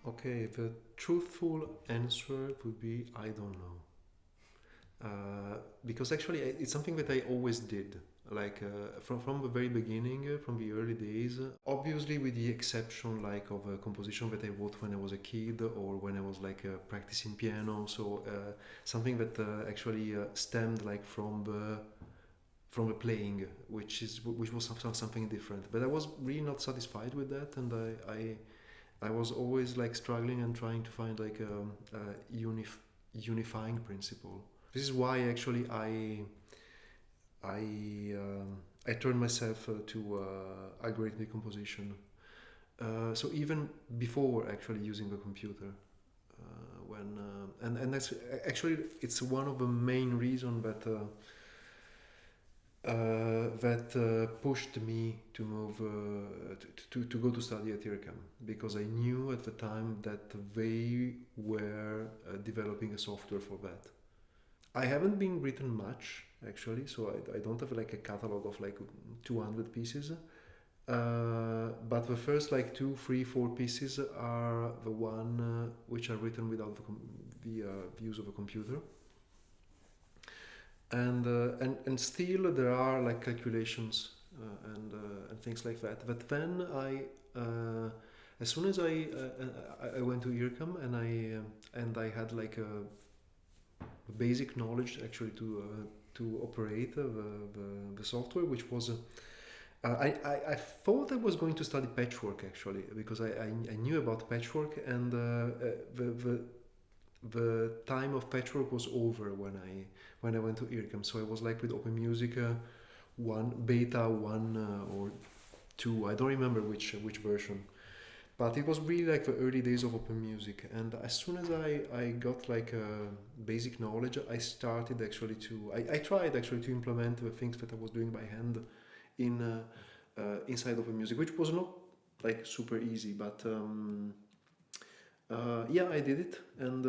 Okay, the truthful answer would be I don't know. Because actually it's something that I always did. Like from the very beginning, from the early days, obviously with the exception like of a composition that I wrote when I was a kid or when I was like practicing piano. So something that actually stemmed like from the playing, which was something different. But I was really not satisfied with that, and I was always like struggling and trying to find like a unifying principle. This is why actually I turned myself to algorithmic composition. So even before actually using the computer, when and that's actually it's one of the main reasons that pushed me to move to go to study at IRCAM, because I knew at the time that they were developing a software for that. I haven't been written much actually, so I don't have like a catalog of like 200 pieces. But the first like two, three, four pieces are the one which are written without the use of a computer, and still there are like calculations and things like that. But then as soon as I went to IRCAM and I had like a basic knowledge actually to operate the software, which was I thought I was going to study patchwork actually, because I knew about patchwork, and the time of patchwork was over when I went to IRCAM. So I was like with OpenMusic one beta one or two. I don't remember which version, but it was really like the early days of OpenMusic. And as soon as I got like basic knowledge, I started actually I tried actually to implement the things that I was doing by hand in inside OpenMusic, which was not like super easy, but yeah, I did it, and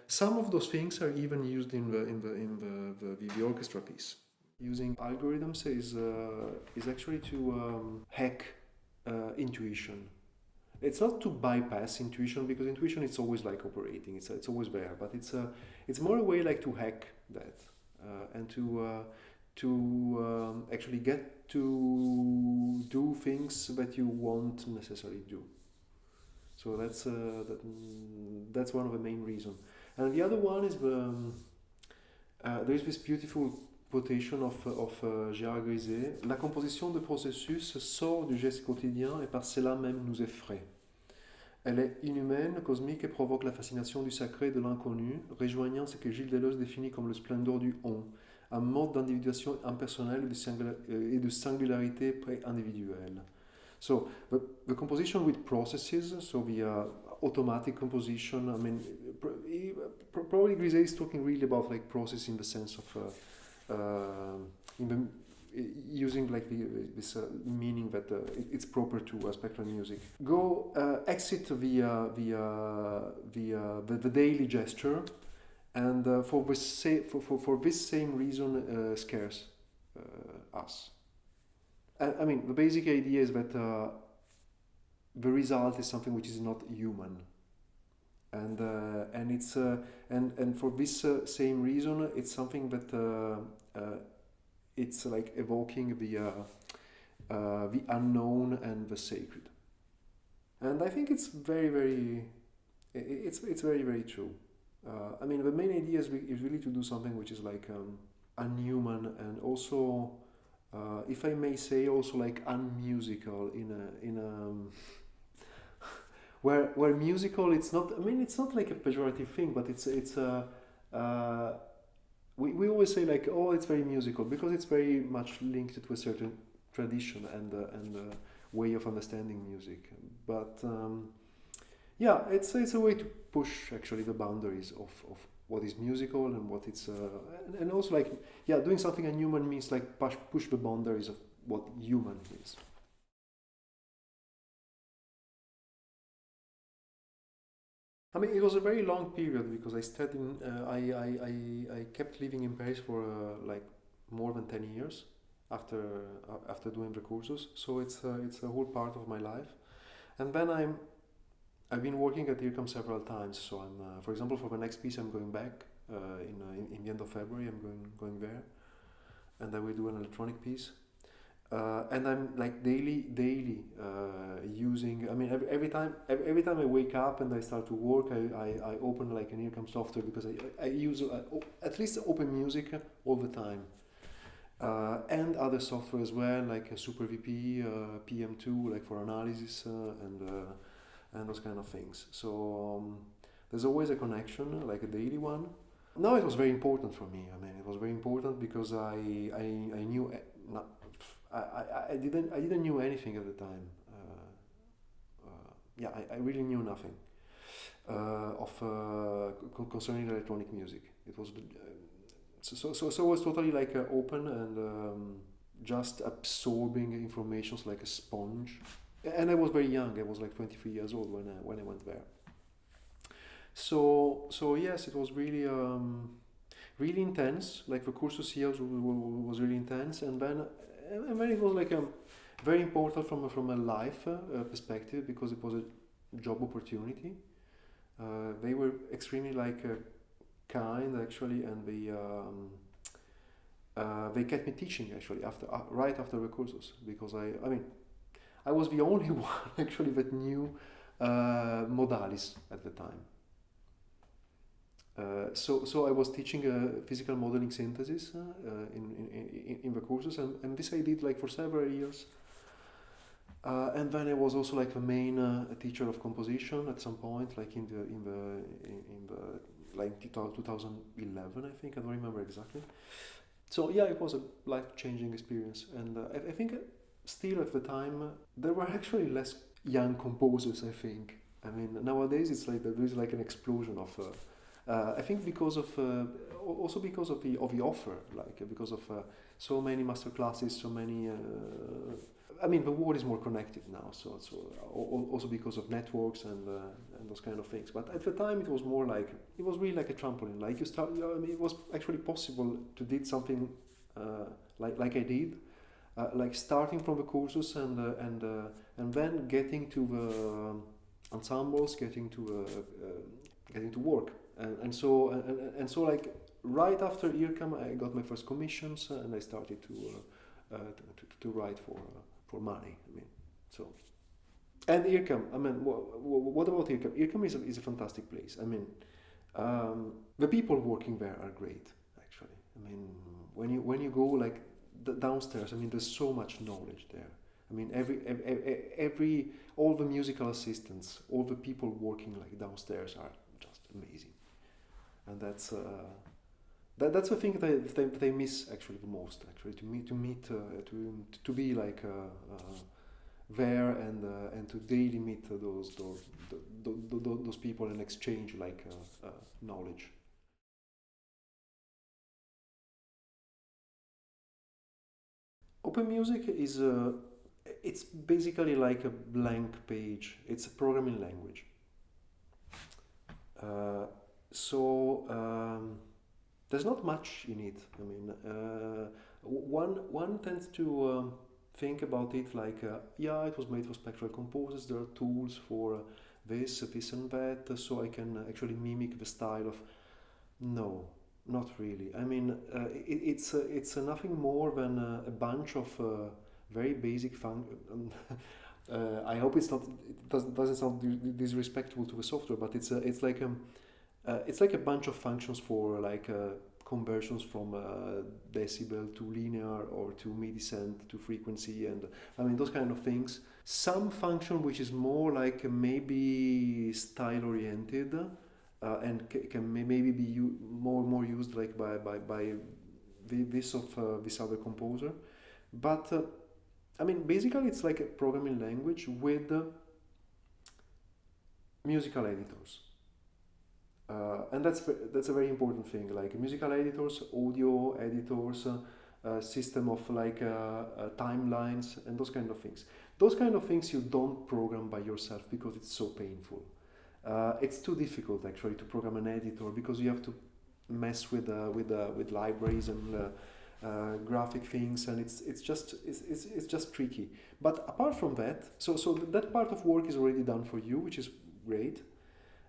some of those things are even used in the orchestra piece. Using algorithms is actually to hack intuition. It's not to bypass intuition, because intuition it's always like operating. It's always there, but it's more a way like to hack that and to actually get to do things that you won't necessarily do. So that's one of the main reasons. And the other one is there is this beautiful quotation of Gérard Griset. La composition de processus sort du geste quotidien et par cela même nous effraie. Elle est inhumaine, cosmique et provoque la fascination du sacré et de l'inconnu, rejoignant ce que Gilles Deleuze définit comme le splendeur du on, un mode d'individuation impersonnelle et de singularité pré-individuelle. So the composition with processes, so the automatic composition. I mean, probably Griset is talking really about like process in the sense of in the, using like this meaning that it's proper to spectral music. Go exit the daily gesture, and for this same reason scares us. I mean, the basic idea is that the result is something which is not human, and it's and for this same reason, it's something that it's like evoking the unknown and the sacred, and I think it's it's very very true. I mean, the main idea is really to do something which is like unhuman, and also if I may say, also like unmusical in a where musical, it's not, I mean, it's not like a pejorative thing, but it's we always say like, oh, it's very musical, because it's very much linked to a certain tradition and way of understanding music. But yeah, it's a way to push actually the boundaries of what is musical and what it's and also like, yeah, doing something unhuman means like push the boundaries of what human is. I mean, it was a very long period, because I studied. I kept living in Paris for like more than 10 years after after doing the courses. So it's a whole part of my life. And then I've been working at IRCAM several times. So I'm, for example, for the next piece, I'm going back in the end of February. I'm going there, and I will do an electronic piece. And I'm like daily using. I mean, every time I wake up and I start to work, I open like an IRCAM software because I use at least OpenMusic all the time, and other software as well, like Super VP, PM2, like for analysis and those kind of things. So there's always a connection, like a daily one. No, it was very important for me. I mean, it was very important because I knew not, I didn't knew anything at the time. Yeah, I really knew nothing concerning electronic music. It was so it was totally like open and just absorbing informations like a sponge. And I was very young. I was like 23 years old when I went there. So yes, it was really intense. Like the cursus here was really intense, and then it was like very important from a life perspective because it was a job opportunity. They were extremely like kind actually, and they kept me teaching actually after right after the courses because I mean I was the only one actually that knew Modalys at the time. So I was teaching physical modeling synthesis in the courses, and this I did like for several years. And then I was also like the main teacher of composition at some point, like in the like 2011, I think. I don't remember exactly. So yeah, it was a life-changing experience, and I think still at the time there were actually less young composers. I think. I mean, nowadays it's like there is like an explosion of. I think because of also because of the offer, like because of so many master classes, so many. I mean, the world is more connected now, so also because of networks and those kind of things. But at the time, it was more like it was really like a trampoline. Like you start, I mean, it was actually possible to did something like I did, like starting from the courses and then getting to the ensembles, getting to work, and so like right after IRCAM, I got my first commissions and I started to write for money. I mean, so and IRCAM. I mean, what about IRCAM? IRCAM is a fantastic place. I mean, the people working there are great. Actually, I mean, when you go like downstairs, I mean, there's so much knowledge there. I mean, every all the musical assistants, all the people working like downstairs are just amazing, and that's the thing that I miss actually the most. Actually, to be like there and to daily meet those people and exchange like knowledge. Open Music is it's basically like a blank page. It's a programming language. Uh, so there's not much in it. I mean, one tends to think about it like, yeah, it was made for spectral composers. There are tools for this and that, so I can actually mimic the style of. No, not really. I mean, it's nothing more than a bunch of very basic I hope doesn't sound disrespectful to the software, but it's like a bunch of functions for like conversions from decibel to linear or to midi-cent to frequency, and I mean those kind of things. Some function which is more like maybe style oriented and can maybe be more used like by this other composer, but I mean basically it's like a programming language with musical editors. And that's a very important thing. Like musical editors, audio editors, system of like timelines and those kind of things. Those kind of things you don't program by yourself because it's so painful. It's too difficult actually to program an editor because you have to mess with libraries and graphic things, and it's just tricky. But apart from that, so that part of work is already done for you, which is great.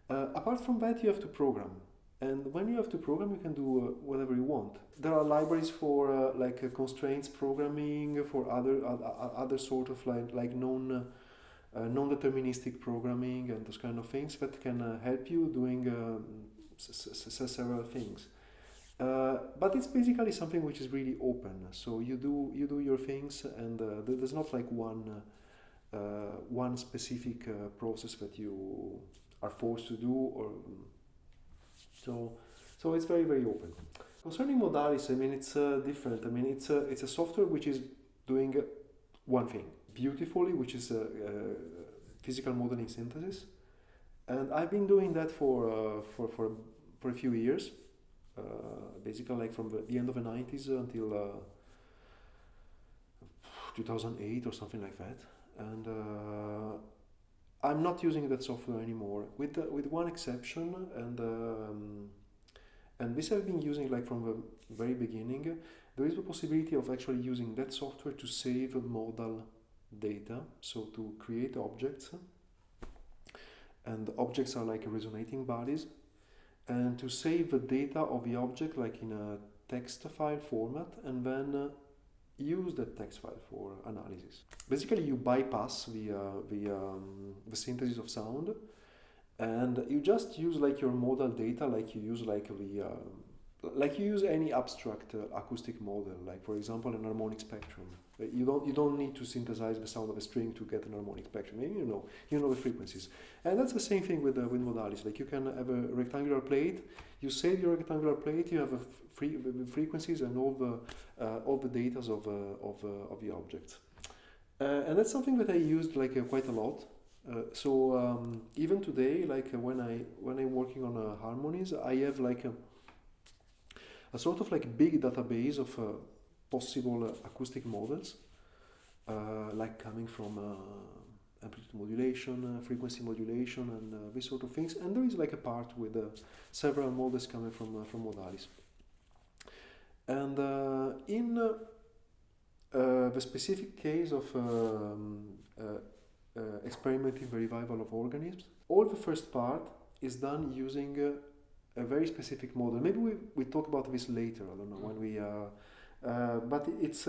Apart from that, you have to program. And when you have to program, you can do whatever you want. There are libraries for constraints programming, for other sort of like non-deterministic programming and those kind of things that can help you doing several things. But it's basically something which is really open. So you do your things, and there's not like one specific process that you are forced to do, or so it's very, very open. Concerning Modalys, I mean, it's different. I mean, it's a software which is doing one thing beautifully, which is physical modeling synthesis, and I've been doing that for a few years, basically like from the end of the 90s until 2008 or something like that, and I'm not using that software anymore, with one exception, and this I've been using like from the very beginning. There is the possibility of actually using that software to save modal data, so to create objects, and objects are like resonating bodies, and to save the data of the object like in a text file format, and then use that text file for analysis. Basically, you bypass the synthesis of sound, and you just use like your modal data, like you use like you use any abstract acoustic model, like for example an harmonic spectrum. You don't need to synthesize the sound of a string to get an harmonic spectrum. You know the frequencies, and that's the same thing with Modalys. Like you can have a rectangular plate, you save your rectangular plate, you have the frequencies and all the data of the objects, and that's something that I used like quite a lot. So even today, like when I'm working on harmonies, I have like a sort of like big database of possible acoustic models, like coming from amplitude modulation, frequency modulation, and these sort of things. And there is like a part with several models coming from Modalys. And in the specific case of experimenting the revival of organisms, all the first part is done using a very specific model. Maybe we talk about this later, I don't know, when we but it's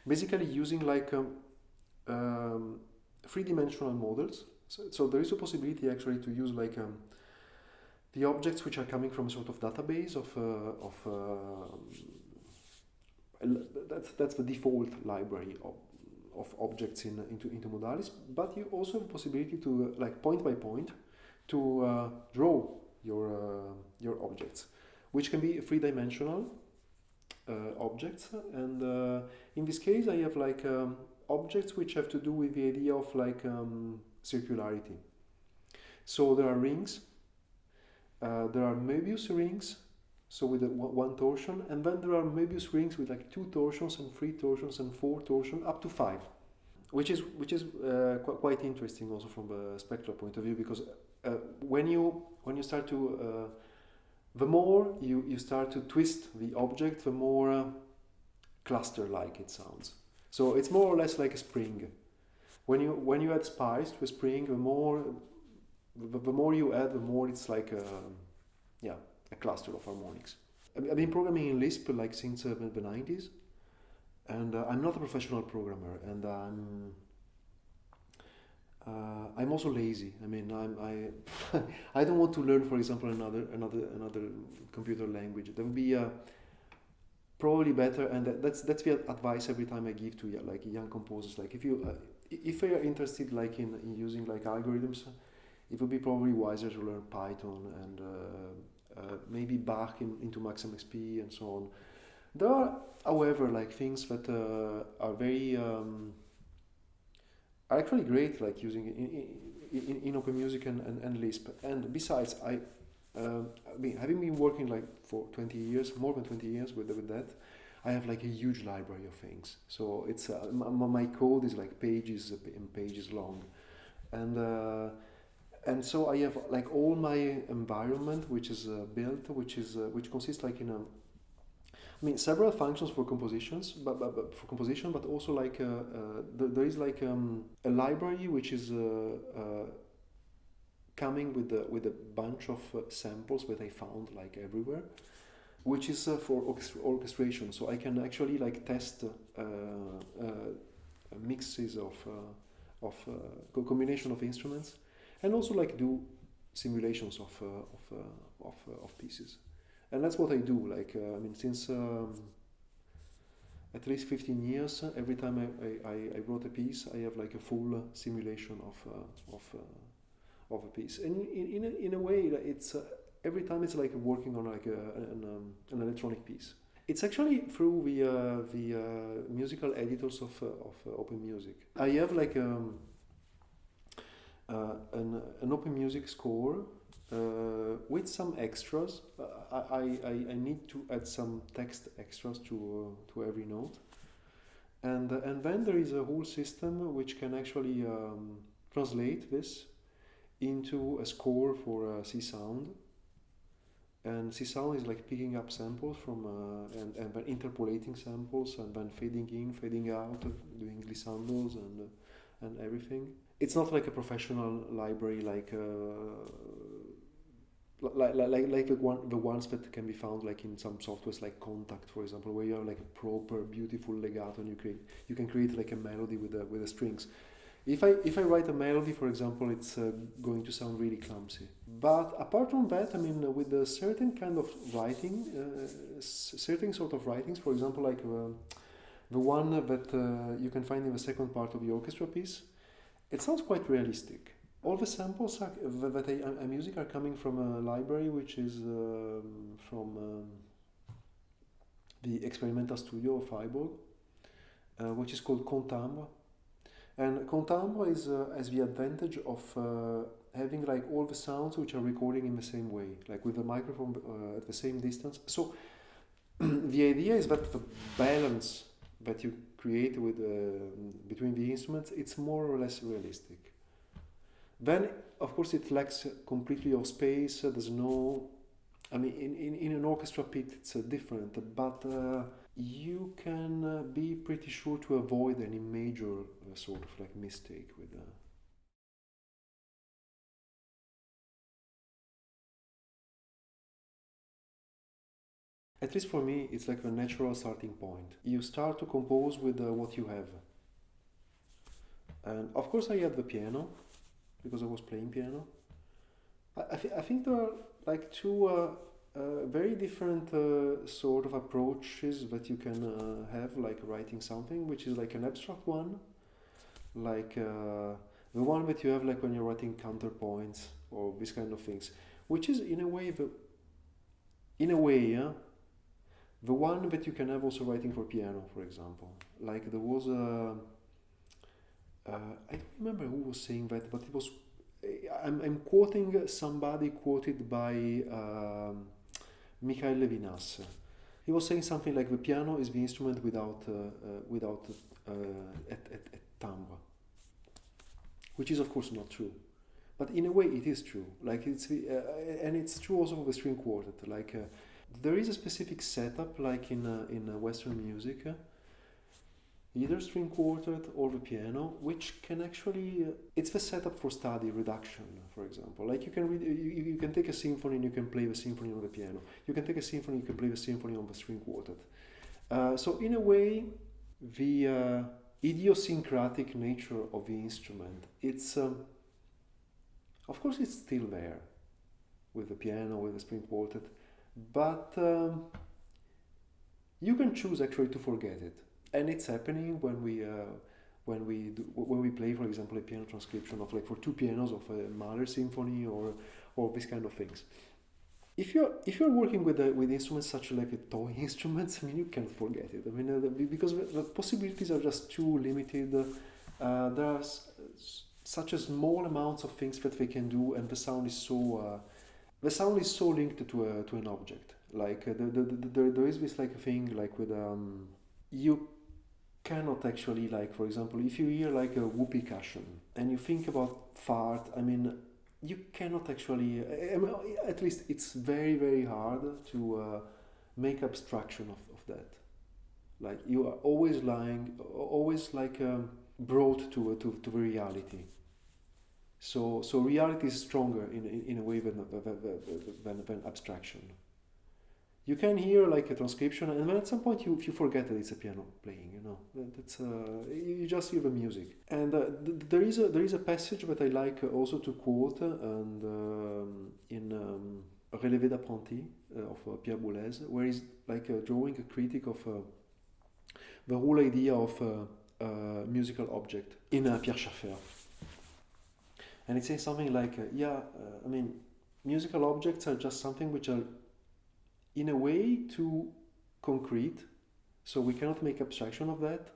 basically using like three-dimensional models. So there is a possibility actually to use like the objects which are coming from a sort of database of that's the default library of objects into Modalys, but you also have the possibility to like point by point to draw your objects, which can be three-dimensional objects, and in this case I have like objects which have to do with the idea of like circularity. So there are rings, there are Möbius rings, so with one torsion, and then there are Möbius rings with like 2 torsions and 3 torsions and 4 torsions up to 5, which is quite interesting also from the spectral point of view, because when you start to the more you start to twist the object, the more cluster-like it sounds. So it's more or less like a spring. When you add spice to a spring, the more you add, the more it's like a cluster of harmonics. I've been programming in Lisp like since the 90s, and I'm not a professional programmer, and I'm also lazy. I mean, I don't want to learn, for example, another computer language. That would be probably better, and that's the advice every time I give to like young composers. Like if you are interested like in using like algorithms, it would be probably wiser to learn Python and maybe Bach into Maxim XP and so on. There are, however, like things that are very are actually great, like using in OpenMusic and Lisp. And besides, I mean, having been working like for 20 years, more than 20 years with that, I have like a huge library of things. So it's my code is like pages and pages long, and so I have like all my environment which is built, which consists like in I mean, several functions for compositions, but for composition, but also like there is like a library which is coming with a bunch of samples that I found like everywhere, which is for orchestration. So I can actually like test mixes of combination of instruments, and also like do simulations of pieces. And that's what I do. Like I mean, since at least 15 years, every time I wrote a piece, I have like a full simulation of a piece. And in a way, it's every time it's like working on like an electronic piece. It's actually through the musical editors of OpenMusic. I have like an OpenMusic score with some extras. I need to add some text extras to every note, and then there is a whole system which can actually translate this into a score for C sound. And C sound is like picking up samples from and then interpolating samples and then fading in, fading out, doing glissandos and everything. It's not like a professional library like the ones that can be found like in some softwares like Contact, for example, where you have like a proper beautiful legato and you can create like a melody with the strings. If I write a melody, for example, it's going to sound really clumsy. But apart from that, I mean, with a certain kind of writing, certain sort of writings, for example, like the one that you can find in the second part of the orchestra piece, it sounds quite realistic. All the samples that I'm using are coming from a library which is from the experimental studio of Freiburg, which is called Contambre. And Contambre has the advantage of having like all the sounds which are recording in the same way, like with the microphone at the same distance. So the idea is that the balance that you create with between the instruments, it's more or less realistic. Then, of course, it lacks completely of space. There's no, I mean, in an orchestra pit, it's different, but you can be pretty sure to avoid any major sort of like mistake with At least for me, it's like a natural starting point. You start to compose with what you have. And of course, I had the piano, because I was playing piano. I think there are like two very different sort of approaches that you can have, like writing something, which is like an abstract one, like the one that you have like when you're writing counterpoints or these kind of things, which is in a way the one that you can have also writing for piano, for example. Like there was I don't remember who was saying that, but it was. I'm quoting somebody quoted by Michael Levinas. He was saying something like the piano is the instrument without a timbre, which is of course not true, but in a way it is true. Like it's and it's true also for the string quartet. Like there is a specific setup, like in Western music. Either string quartet or the piano, which can actually it's the setup for study reduction, for example. Like you can you can take a symphony and you can play the symphony on the piano. You can take a symphony, you can play the symphony on the string quartet. So in a way, the idiosyncratic nature of the instrument, it's of course it's still there with the piano, with the string quartet, but you can choose actually to forget it. And it's happening when we play, for example, a piano transcription of like for two pianos of a Mahler symphony or these kind of things. If you're working with instruments such like toy instruments, I mean you can't forget it. I mean because the possibilities are just too limited. There are such a small amounts of things that they can do, and the sound is so linked to an object. Like there is this like a thing like with you cannot actually, like for example, if you hear like a whoopee cushion and you think about fart, I mean you cannot actually, I mean, at least it's very hard to make abstraction of that. Like you are always always like brought to the reality. So reality is stronger in a way than abstraction. You can hear like a transcription, and then at some point you forget that it's a piano playing. You know, that's you just hear the music. And there is a passage that I like also to quote, and in Relevé d'apprenti of Pierre Boulez, where he's like drawing a critique of the whole idea of musical object in Pierre Schaeffer. And it says something like, I mean, musical objects are just something which are in a way too concrete, so we cannot make abstraction of that.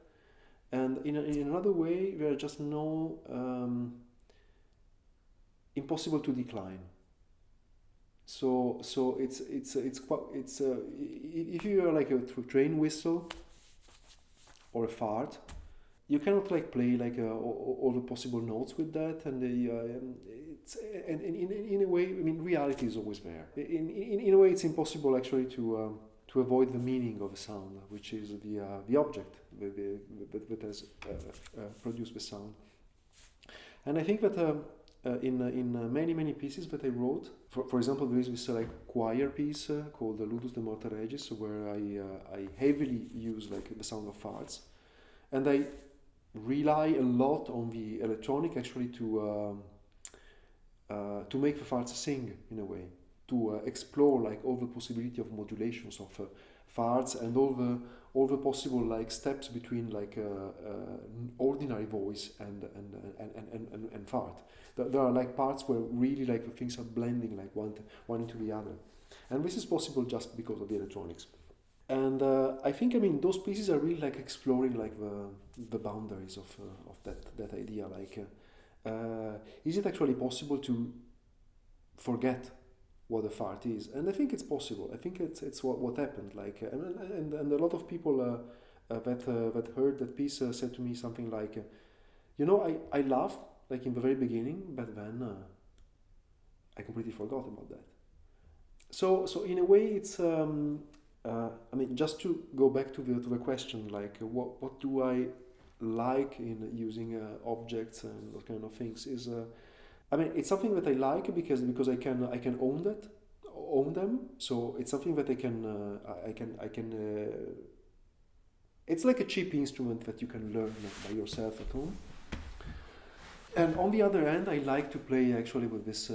And in another way, there are just no impossible to decline. So it's if you are like a train whistle or a fart, you cannot like play like all the possible notes with that, and in a way, I mean, reality is always there. In a way, it's impossible actually to avoid the meaning of a sound, which is the object that has produced the sound. And I think that in many pieces that I wrote, for example, there is this like choir piece called the Ludus de Morte Regis, where I heavily use like the sound of farts, and I rely a lot on the electronic actually to make the farts sing in a way, to explore like all the possibility of modulations of farts and all the possible like steps between like ordinary voice and fart. There are like parts where really like the things are blending like one into the other, and this is possible just because of the electronics. And I think, I mean, those pieces are really like exploring like the boundaries of that idea. Like, is it actually possible to forget what a fart is? And I think it's possible. I think it's what happened. Like, and a lot of people that heard that piece said to me something like, I laughed like in the very beginning, but then I completely forgot about that. So in a way, it's. I mean, just to go back to the question, like what do I like in using objects and those kind of things is, I mean, it's something that I like because I can own them. So it's something that I can. It's like a cheap instrument that you can learn by yourself at home. And on the other hand, I like to play actually with this,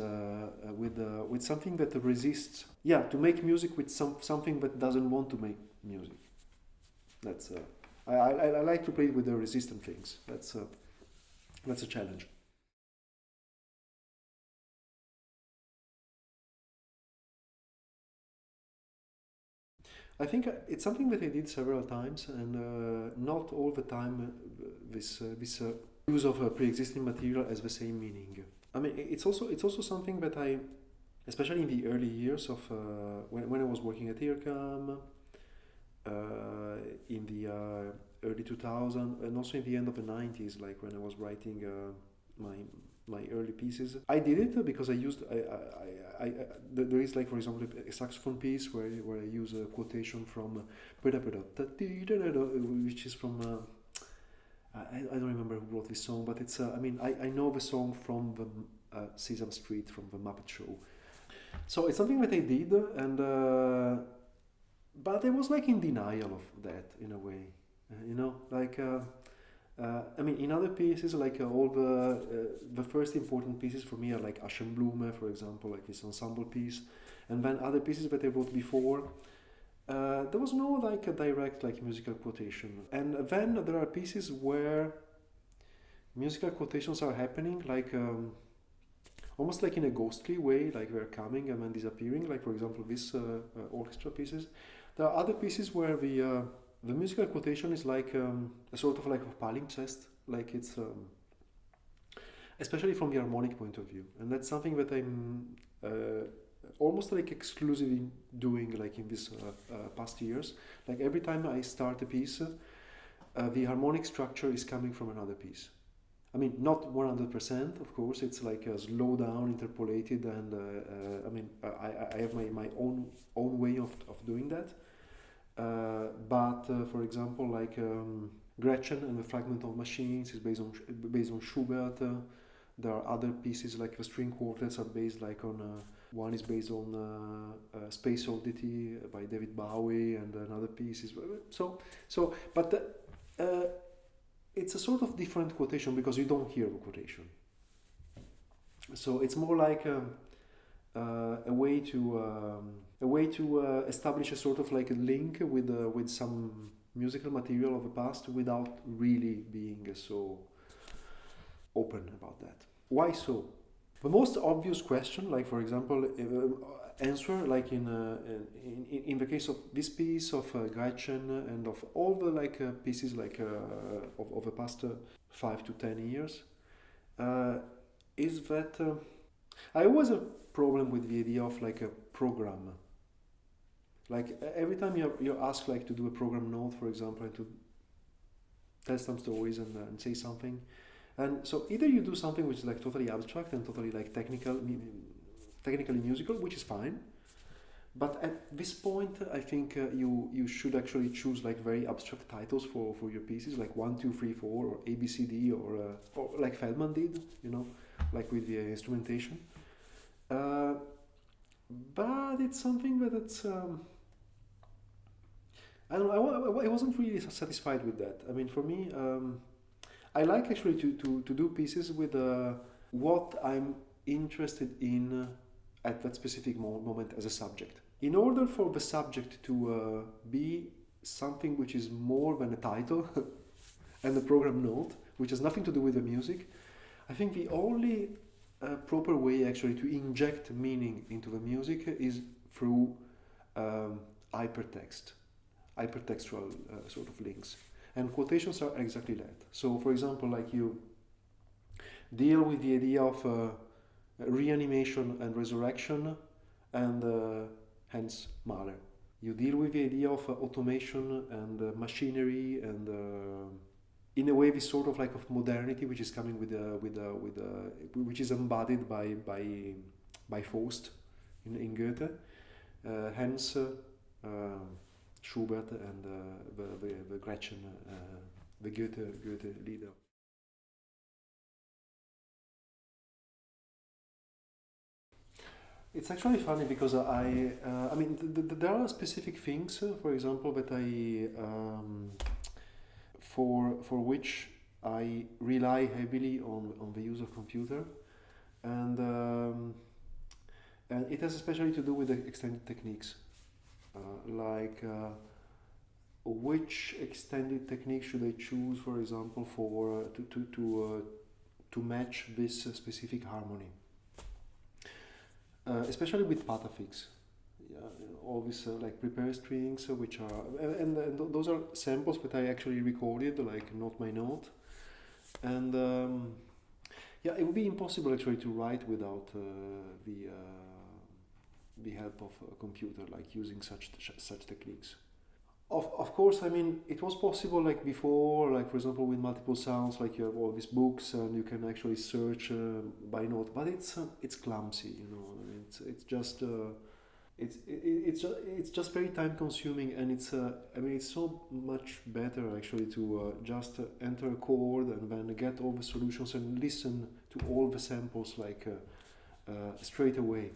with something that resists. Yeah, to make music with something that doesn't want to make music. That's I like to play with the resistant things. That's a challenge. I think it's something that I did several times, and not all the time this use of a pre-existing material has the same meaning. I mean, it's also something that I, especially in the early years of when I was working at IRCAM, in the early 2000s, and also in the end of the 90s, like when I was writing my early pieces. I did it because I used there is like, for example, a saxophone piece where I use a quotation from which is from I don't remember who wrote this song, but it's I mean, I know the song from the Sesame Street, from the Muppet Show. So it's something that I did, and but I was like in denial of that in a way, like. I mean, in other pieces, like all the first important pieces for me are like Aschenblume, for example, like this ensemble piece, and then other pieces that I wrote before. There was no like a direct like musical quotation, and then there are pieces where musical quotations are happening, like almost like in a ghostly way, like they're coming and then disappearing. Like, for example, this orchestra pieces. There are other pieces where the musical quotation is like a sort of like a palimpsest, like it's especially from the harmonic point of view, and that's something that I'm almost like exclusively doing like in these past years. Like every time I start a piece, the harmonic structure is coming from another piece. I mean, not 100%, of course. It's like a slow down, interpolated, and I mean, I have my own way of doing that. but for example, like Gretchen and the Fragment of Machines is based on Schubert. There are other pieces like the string quartets are based like on one is based on Space Oddity by David Bowie, and another piece is but it's a sort of different quotation because you don't hear the quotation. So it's more like a way to establish a sort of like a link with some musical material of the past without really being so open about that. Why so? The most obvious question, like for example, answer like in the case of this piece of Gretchen and of all the like pieces like of the past 5 to 10 years, is that I always have a problem with the idea of like a program. Like every time you're asked like to do a program note, for example, and to tell some stories and say something, and so either you do something which is like totally abstract and totally like technically musical, which is fine, but at this point I think you should actually choose like very abstract titles for your pieces, like 1, 2, 3, 4, or ABCD, or like Feldman did, you know, like with the instrumentation. But it's something that it's I don't know. I wasn't really satisfied with that. I mean, for me, I like actually to do pieces with what I'm interested in at that specific moment as a subject. In order for the subject to be something which is more than a title and a program note, which has nothing to do with the music, I think the only proper way actually to inject meaning into the music is through hypertextual sort of links. And quotations are exactly that. So, for example, like you deal with the idea of reanimation and resurrection, and hence Mahler. You deal with the idea of automation and machinery, and in a way this sort of like of modernity which is coming which is embodied by Faust in Goethe. Hence Schubert and the Gretchen, the Goethe leader. It's actually funny because I mean, there are specific things, for example, that for which I rely heavily on the use of computer, and it has especially to do with the extended techniques. Like which extended technique should I choose, for example, for to match this specific harmony, especially with patafix. Yeah, all these like prepare strings, which are and those are samples that I actually recorded, like note by note, and yeah, it would be impossible actually to write without the help of a computer, like using such techniques. Of course, I mean, it was possible like before, like for example with multiple sounds, like you have all these books and you can actually search by note, but it's clumsy, you know. I mean, it's just it's just very time consuming, and it's I mean, it's so much better actually to just enter a chord and then get all the solutions and listen to all the samples like straight away.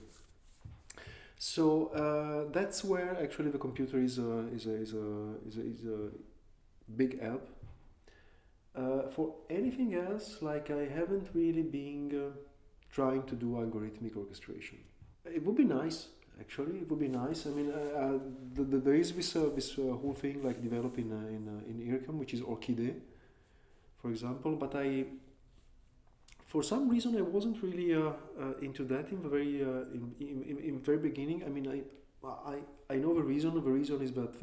So that's where actually the computer is a big help. For anything else, like I haven't really been trying to do algorithmic orchestration. It would be nice, actually. It would be nice. I mean, there is this whole thing like developed in IRCAM, which is Orchidee, for example. But for some reason, I wasn't really into that in the very beginning. I mean, I know the reason. The reason is that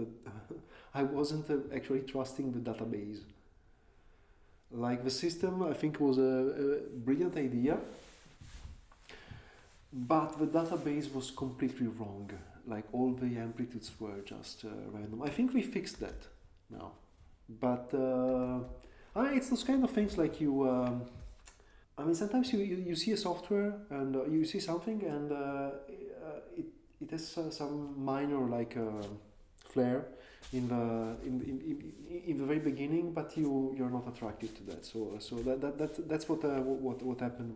I wasn't actually trusting the database. Like the system, I think was a brilliant idea, but the database was completely wrong. Like all the amplitudes were just random. I think we fixed that now, but it's those kind of things like you. I mean, sometimes you see a software and you see something and it has some minor like flair in the very beginning, but you're not attracted to that. So that's what happened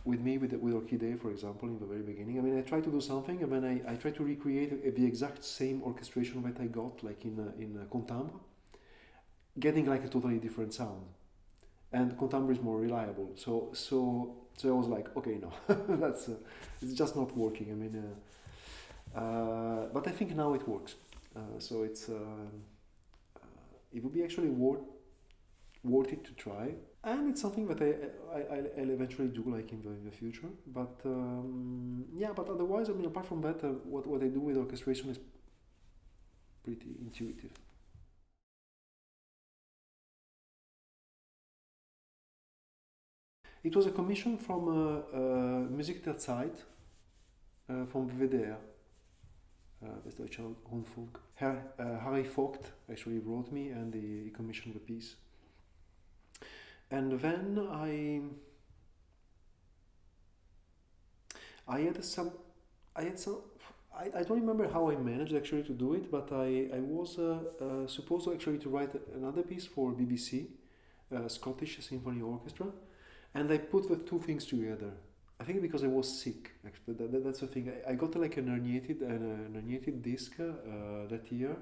with me with Orchidea, for example, in the very beginning. I mean, I tried to do something, and then I tried to recreate the exact same orchestration that I got like in Contambre, getting like a totally different sound. And Contambre is more reliable. So I was like, okay, no, that's it's just not working. I mean, but I think now it works. So it's it would be actually worth it to try, and it's something that I'll eventually do like in the future. But yeah, but otherwise, I mean, apart from that, what I do with orchestration is pretty intuitive. It was a commission from Musik der Zeit, from WDR, Westdeutscher Rundfunk. Harry Vogt actually wrote me, and he commissioned the piece. And then I don't remember how I managed actually to do it, but I was supposed to actually to write another piece for BBC, Scottish Symphony Orchestra, and I put the two things together. I think because I was sick, actually. That's the thing. I got like an herniated disc that year,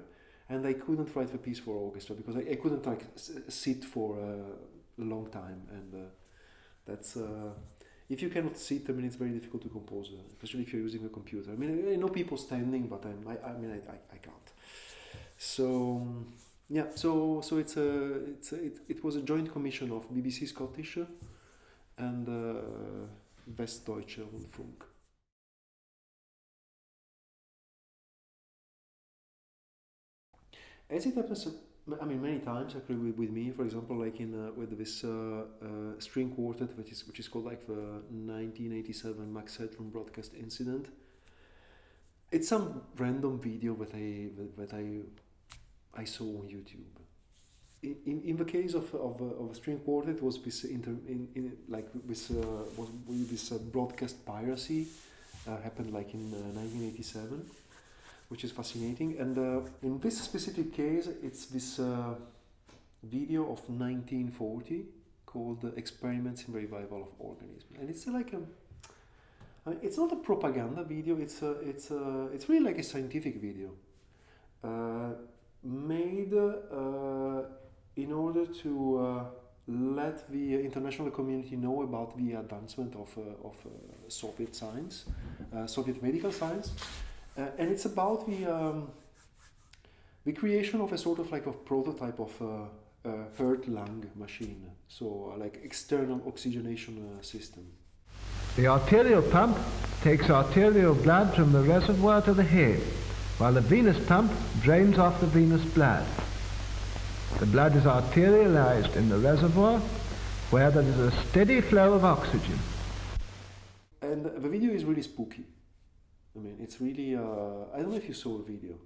and I couldn't write the piece for orchestra because I couldn't like sit for a long time, and that's if you cannot sit, I mean, it's very difficult to compose, especially if you're using a computer. I mean, I know people standing, but I can't. So yeah, so it was a joint commission of BBC Scottish and Westdeutscher Rundfunk. As it happens, I mean, many times actually with me, for example, like with this string quartet, which is called like the 1987 Max Headroom broadcast incident. It's some random video that I saw on YouTube. In the case of a string quartet, was this this broadcast piracy happened like in 1987, which is fascinating. And in this specific case, it's this video of 1940 called "Experiments in Revival of Organisms," and it's like I mean, it's not a propaganda video. It's really like a scientific video made in order to let the international community know about the advancement of Soviet science, Soviet medical science, and it's about the creation of a sort of like a prototype of heart-lung machine, so like external oxygenation system. The arterial pump takes arterial blood from the reservoir to the head, while the venous pump drains off the venous blood. The blood is arterialized in the reservoir, where there is a steady flow of oxygen. And the video is really spooky. I mean, it's really, I don't know if you saw the video.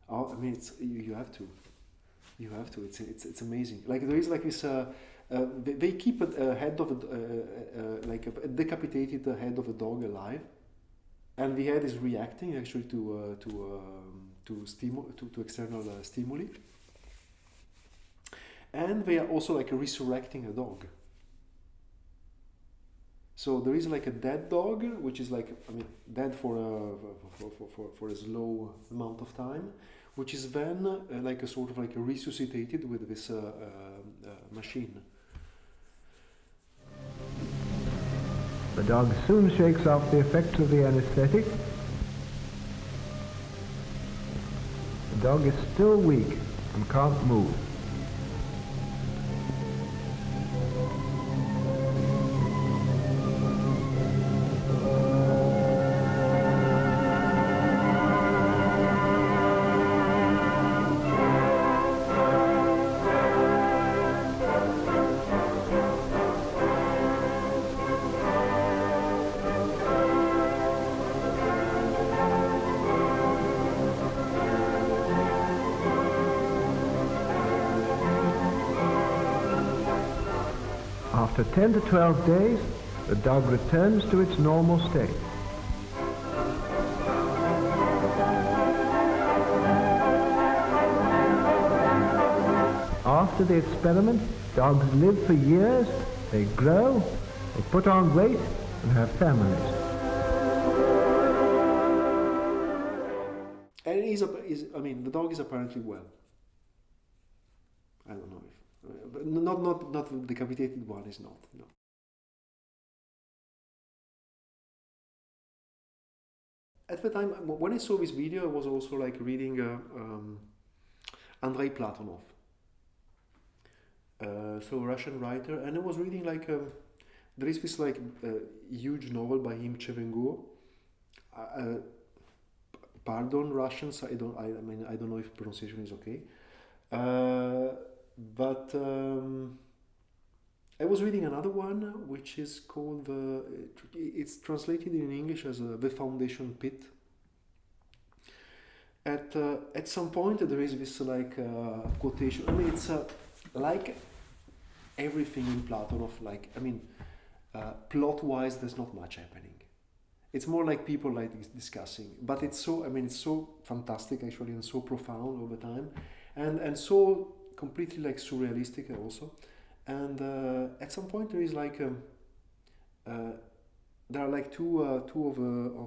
I mean, you have to. You have to. It's amazing. Like there is like this. They keep a head of like a decapitated head of a dog alive, and the head is reacting actually to external stimuli. And they are also like resurrecting a dog. So there is like a dead dog, which is like, I mean, dead for a slow amount of time, which is then like a sort of like resuscitated with this machine. The dog soon shakes off the effects of the anesthetic. The dog is still weak and can't move. After 10 to 12 days, the dog returns to its normal state. After the experiment, dogs live for years, they grow, they put on weight, and have families. And the dog is apparently well. I don't know if, but not the decapitated one is not. No. At the time, when I saw this video, I was also like reading Andrei Platonov, so a Russian writer, and I was reading like there is this like huge novel by him, Chevengur. Pardon Russians, I don't know if pronunciation is okay, but I was reading another one which is called it's translated in English as The Foundation Pit. At some point there is this like quotation. I mean, it's like everything in Platonov. Like, I mean, plot-wise, there's not much happening. It's more like people like discussing, but it's so, I mean, it's so fantastic actually, and so profound over time, and so completely like surrealistic also. And at some point there is like there are like two of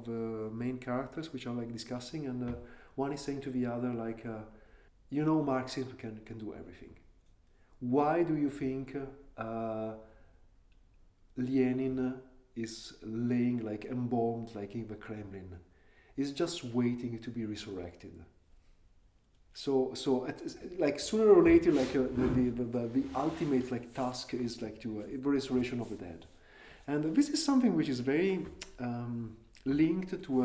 the main characters which are like discussing, and one is saying to the other like, Marxism can do everything. Why do you think Lenin is laying like embalmed like in the Kremlin? He's just waiting to be resurrected. So like sooner or later, like the ultimate like task is like to the resurrection of the dead, and this is something which is very linked to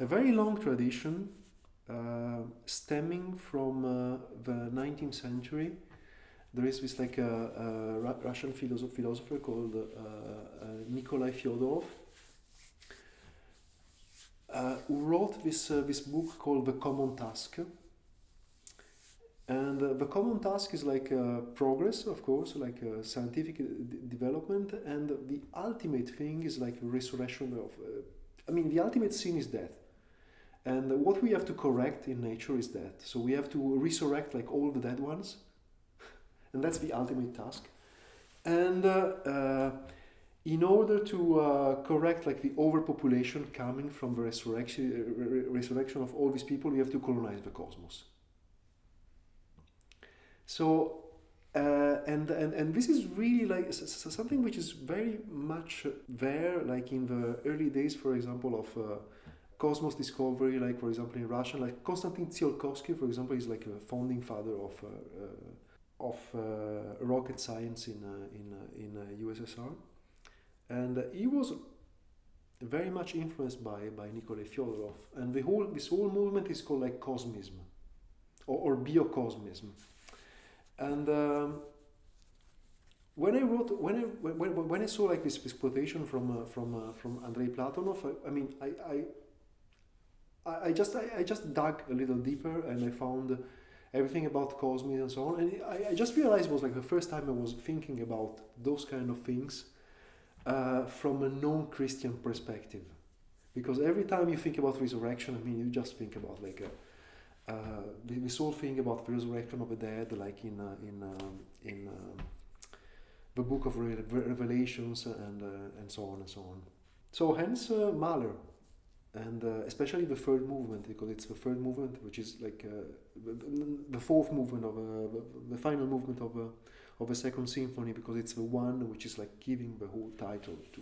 a very long tradition stemming from the 19th century. There is this like a Russian philosopher called Nikolai Fyodorov, who wrote this book called The Common Task. And the common task is like progress, of course, like scientific development, and the ultimate thing is like resurrection of. The ultimate sin is death. And what we have to correct in nature is death. So we have to resurrect like all the dead ones. And that's the ultimate task. And in order to correct like the overpopulation coming from the resurrection of all these people, we have to colonize the cosmos. So and this is really like something which is very much there, like in the early days, for example, of cosmos discovery. Like for example in Russia, like Konstantin Tsiolkovsky, for example, is like a founding father of rocket science in USSR, and he was very much influenced by Nikolai Fyodorov, and this whole movement is called like cosmism or biocosmism. And when I saw like this quotation from Andrei Platonov, I just dug a little deeper, and I found everything about cosmos and so on, and I just realized it was like the first time I was thinking about those kind of things from a non-Christian perspective, because every time you think about resurrection, you just think about like this whole thing about the resurrection of the dead, like in the book of Revelations and so on and so on. So hence Mahler. And especially the third movement, because it's the third movement which is like the fourth movement of the final movement of a second symphony, because it's the one which is like giving the whole title to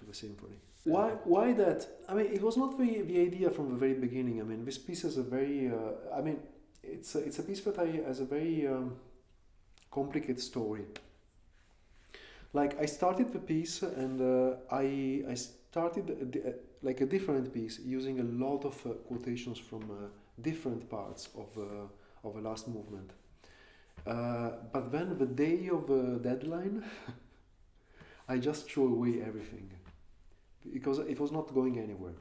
the symphony. Why that? It was not the idea from the very beginning. This piece has a very it's a piece that has a very complicated story. Like I started the piece, and I started like a different piece using a lot of quotations from different parts of the last movement. But then the day of the deadline, I just threw away everything because it was not going anywhere.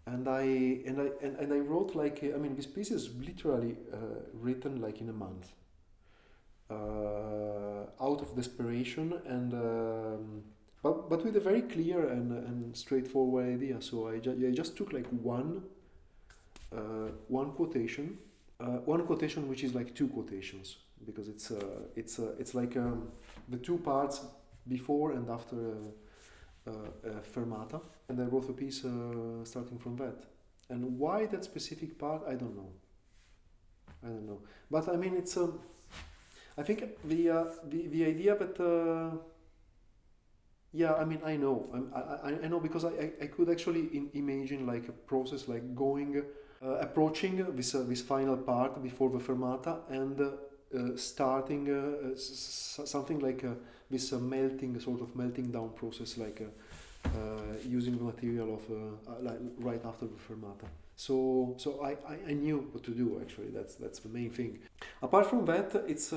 And I wrote like this piece is literally written like in a month, out of desperation, and but with a very clear and straightforward idea. So I just took like one quotation, one quotation which is like two quotations, because it's like the two parts before and after fermata, and I wrote a piece starting from that. And why that specific part, I don't know. But I mean, it's I think the idea that yeah, I mean, I know, I know, because I could actually imagine like a process like going approaching this final part before the fermata, and starting something like this melting, sort of melting down process, like using the material of like right after the fermata. So I knew what to do, actually. That's the main thing. Apart from that, it's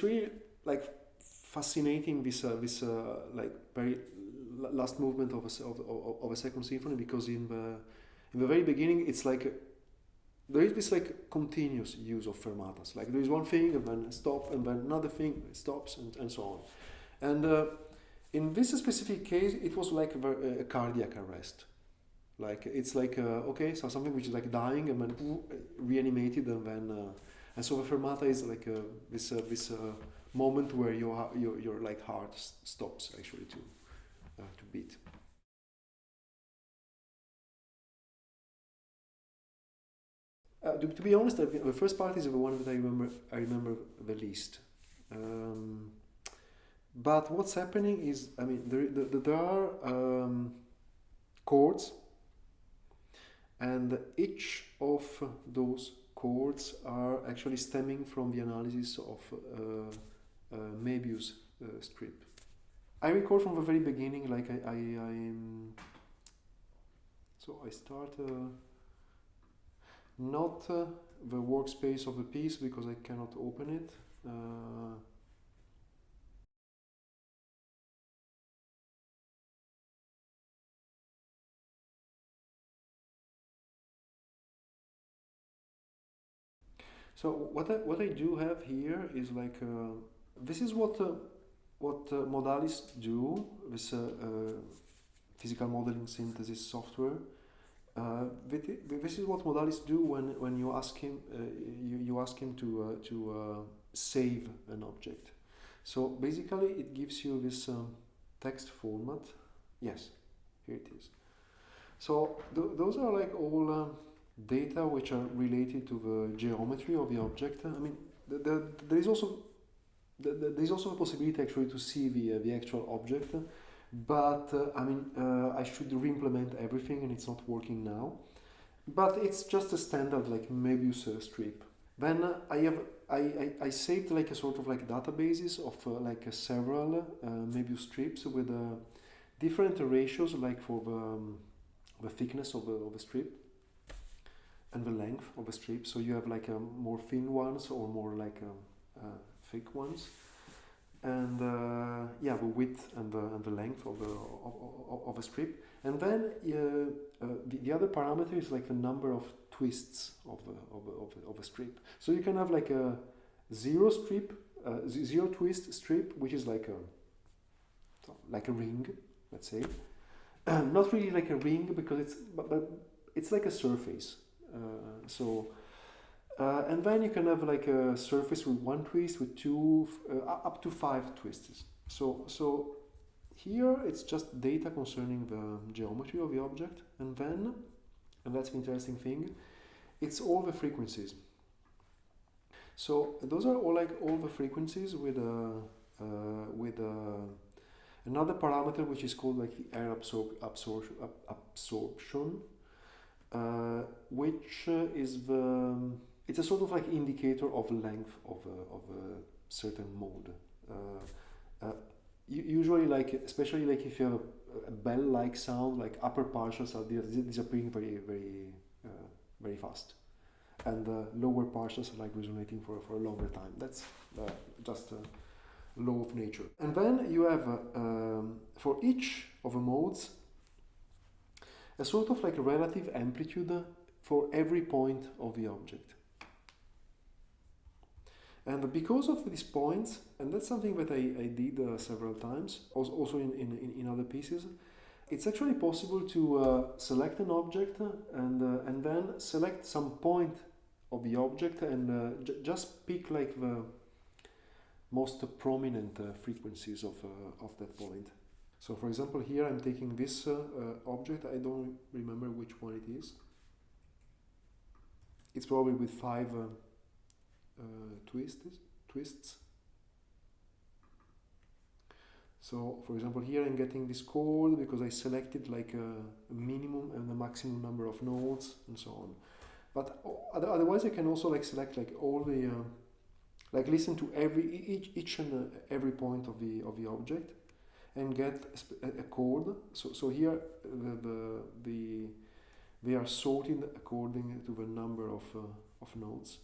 really like fascinating, this like very last movement of a second symphony, because in the very beginning it's like there is this like continuous use of fermatas. Like there is one thing and then stop, and then another thing, it stops, and so on. And in this specific case, it was like a cardiac arrest. Like it's like okay, so something which is like dying and then reanimated, and then and so the fermata is like this moment where your like heart stops actually to beat. To be honest, the first part is the one that I remember the least. But what's happening is, I mean, there are chords, and each of those chords are actually stemming from the analysis of Möbius strip. I recall from the very beginning, like so I start not the workspace of the piece, because I cannot open it. So what I do have here is like this is what Modalys do, this physical modeling synthesis software. This is what Modalys do when you ask him you ask him to save an object. So basically, it gives you this text format. Yes, here it is. So those are like all data which are related to the geometry of the object. I mean, there is also a possibility actually to see the actual object, but I mean, I should re-implement everything, and it's not working now. But it's just a standard like Möbius strip. Then I saved like a sort of like databases of like several Möbius strips with different ratios, like for the thickness of the strip and the length of the strip. So you have like more thin ones or more like thick ones, and yeah, the width and the length of a strip. And then the other parameter is like the number of twists of a strip. So you can have like a zero twist strip, which is like a ring, let's say. Not really like a ring, because but it's like a surface. And then you can have like a surface with one twist, with two, up to 5 twists. So here it's just data concerning the geometry of the object, and then, and that's the interesting thing, it's all the frequencies. So those are all like all the frequencies with another parameter which is called like the air absorption, which is it's a sort of like indicator of length of a certain mode. Usually, like especially like if you have a bell-like sound, like upper partials are disappearing very fast, and lower partials are like resonating for a longer time. That's just a law of nature. And then you have for each of the modes a sort of like relative amplitude for every point of the object. And because of these points, and that's something that I did several times, also in other pieces, it's actually possible to select an object and then select some point of the object and just pick like the most prominent frequencies of that point. So for example, here I'm taking this object. I don't remember which one it is. It's probably with 5 twists. So for example, here I'm getting this chord because I selected like a minimum and a maximum number of notes and so on. But otherwise I can also like select like all the like listen to each and every point of the object and get a chord. So here they are sorted according to the number of notes.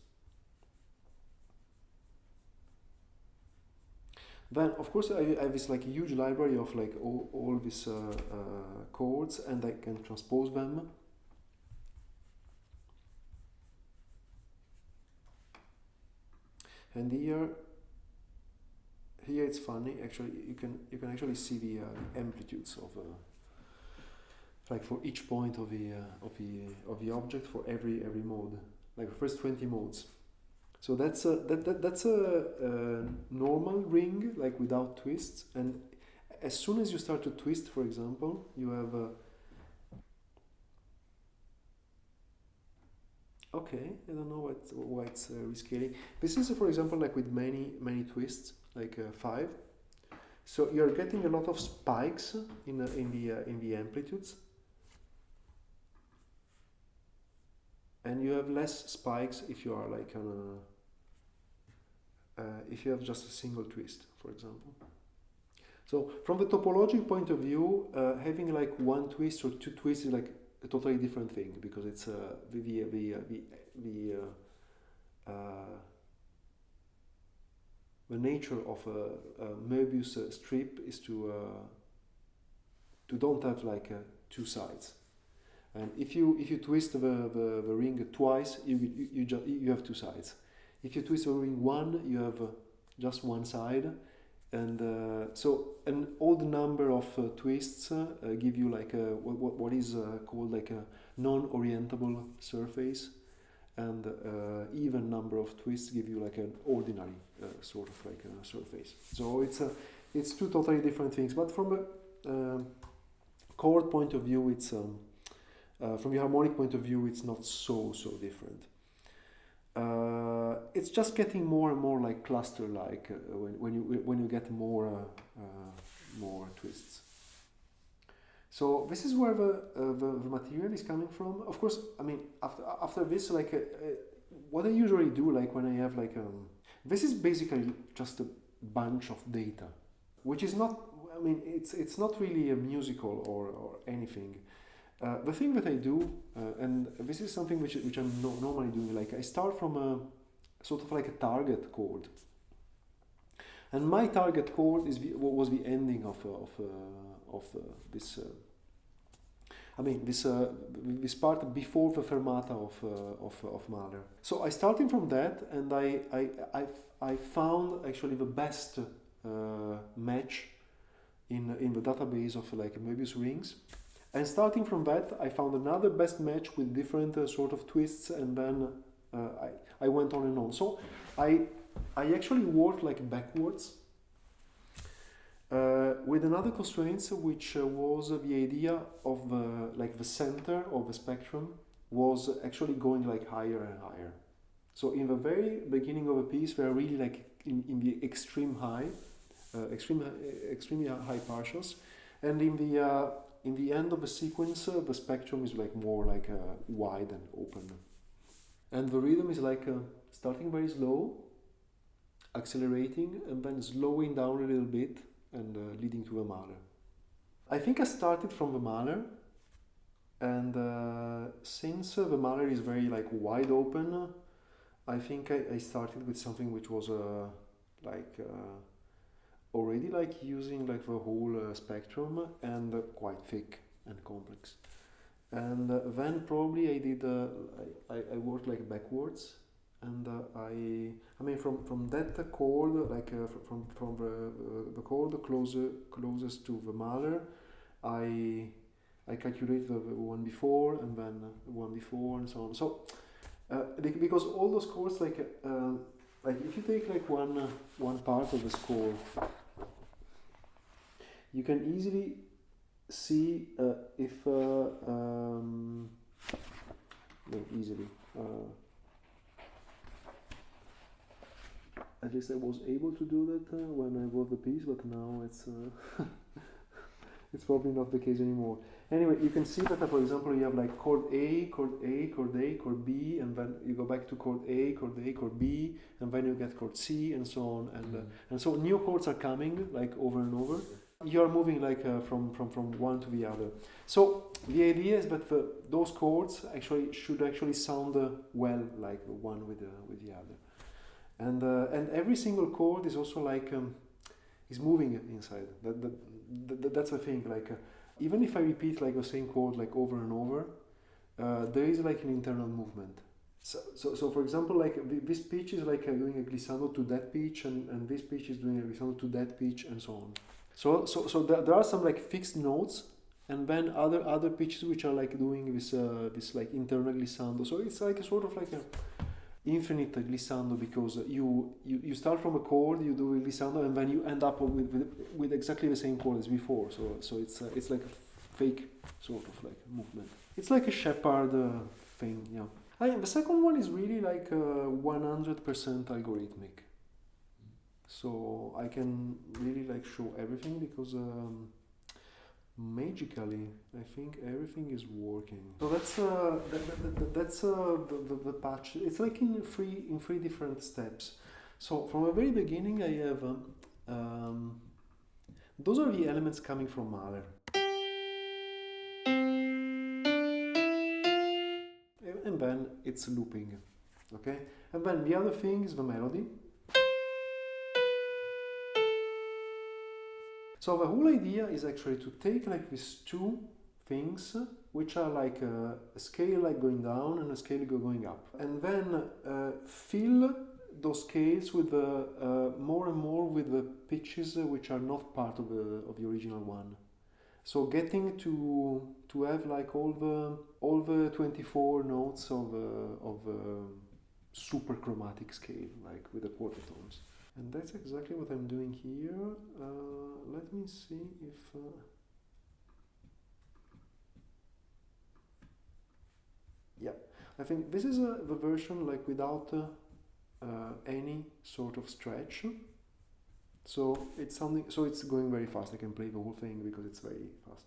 Then of course I have this like huge library of like all these chords, and I can transpose them. And here it's funny. Actually, you can actually see the amplitudes of like for each point of the object for every mode, like the first 20 modes. So that's a normal ring, like without twists. And as soon as you start to twist, for example, you have okay, I don't know why it's rescaling. This is, for example, like with many twists, like 5. So you're getting a lot of spikes in the amplitudes, and you have less spikes if you are like on if you have just a single twist, for example. So from the topologic point of view, having like 1 twist or 2 twists is like a totally different thing, because it's the nature of a Möbius strip is to don't have like 2 sides. And if you twist the ring twice, you have 2 sides. If you twist the ring 1, you have just 1 side. And so an odd number of twists give you like what is called like a non-orientable surface, and even number of twists give you like an ordinary sort of like a surface. So it's 2 totally different things. But from a chord point of view, it's from the harmonic point of view, it's not so different. It's just getting more and more like cluster-like when you get more twists. So this is where the material is coming from. Of course, I mean after this, like what I usually do, like when I have like this is basically just a bunch of data, which is not. I mean, it's not really a musical or anything. The thing that I do, and this is something which I'm normally doing, like I start from a sort of like a target chord, and my target chord was the ending of this. I mean this part before the fermata of Mahler. So I starting from that, and I found actually the best match in the database of like Möbius rings. And starting from that, I found another best match with different sort of twists, and then I went on and on. So I actually worked like backwards with another constraint, which was the idea of like the center of the spectrum was actually going like higher and higher. So in the very beginning of a piece, we are really like in the extremely high partials, and in the end of the sequence, the spectrum is like more like wide and open. And the rhythm is like starting very slow, accelerating, and then slowing down a little bit, and leading to the Mahler. I think I started from the Mahler, and since the Mahler is very like wide open, I think I started with something which was like already like using like the whole spectrum, and quite thick and complex. And then probably I did I worked like backwards, and I mean from that chord, like from the chord closest to the Mahler, I calculate the one before and then one before and so on. So because all those chords like if you take like one part of the score, you can easily see if no, easily. At least I was able to do that when I wrote the piece, but now it's it's probably not the case anymore. Anyway, you can see that, for example, you have like chord A, chord A, chord A, chord B, and then you go back to chord A, chord A, chord B, and then you get chord C, and so on. And so new chords are coming like over and over. You are moving like from one to the other. So the idea is that those chords should actually sound well like one with the other. And every single chord is also like is moving inside. That's the thing. Like even if I repeat like the same chord like over and over, there is like an internal movement. So for example, like this pitch is like doing a glissando to that pitch, and this pitch is doing a glissando to that pitch, and so on. So there are some like fixed notes, and then other pitches which are like doing this like internal glissando. So it's like a sort of like a infinite glissando, because you start from a chord, you do a glissando, and then you end up with exactly the same chord as before. So it's like a fake sort of like movement. It's like a shepherd thing, yeah. The second one is really like 100% algorithmic. So I can really like show everything because magically I think everything is working. So that's the patch. It's like in three different steps. So from the very beginning I have those are the elements coming from Mahler. And then it's looping, okay? And then the other thing is the melody. So the whole idea is actually to take like these two things, which are like a scale like going down and a scale going up, and then fill those scales with more and more with the pitches which are not part of the original one. So getting to have like all the 24 notes of super chromatic scale, like with the quarter tones. And that's exactly what I'm doing here. Let me see if yeah, I think this is the version like without any sort of stretch. So it's something. So it's going very fast. I can play the whole thing because it's very fast.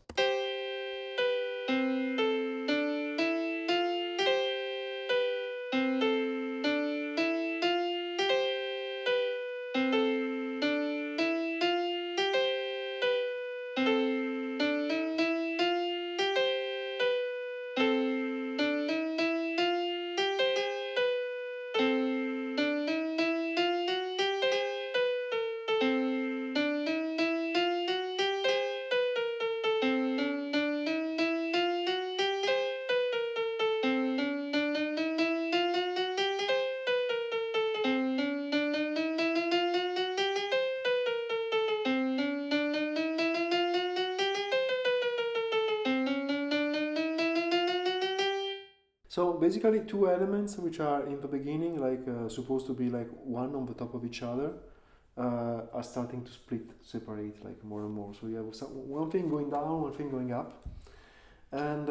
So basically two elements which are in the beginning like supposed to be like one on the top of each other are starting to separate like more and more. So you have one thing going down, one thing going up, and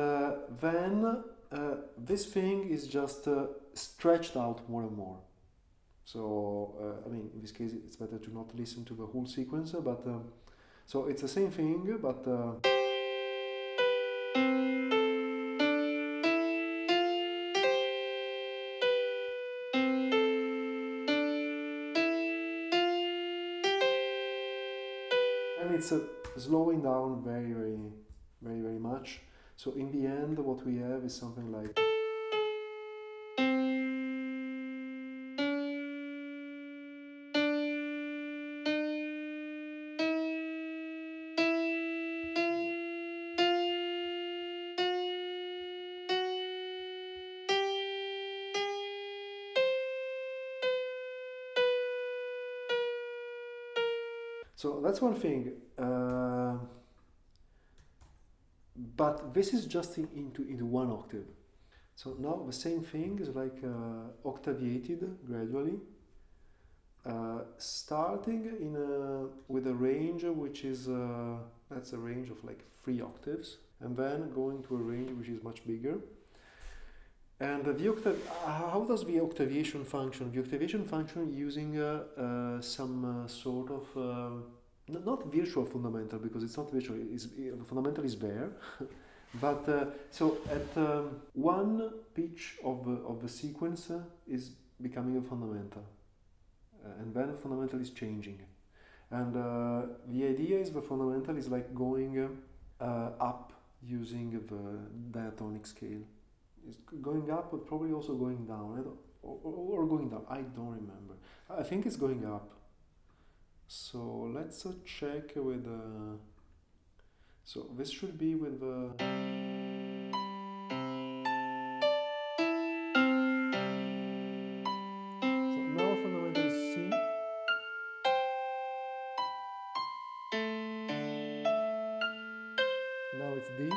then this thing is just stretched out more and more. So I mean, in this case it's better to not listen to the whole sequence, but so it's the same thing, but and it's slowing down very much. So in the end what we have is something like so that's one thing. but this is just into one octave. So now the same thing is like octaviated gradually, starting with a range which is that's a range of like 3 octaves, and then going to a range which is much bigger. And how does the octavation function? The octavation function using some sort of not virtual fundamental, because it's not virtual. The fundamental is there, but so at one pitch of the sequence is becoming a fundamental, and then the fundamental is changing, and the idea is the fundamental is like going up using the diatonic scale. It's going up, but probably also going down, or going down. I don't remember. I think it's going up. So let's check with. So this should be with the. So now fundamental is C. Now it's D.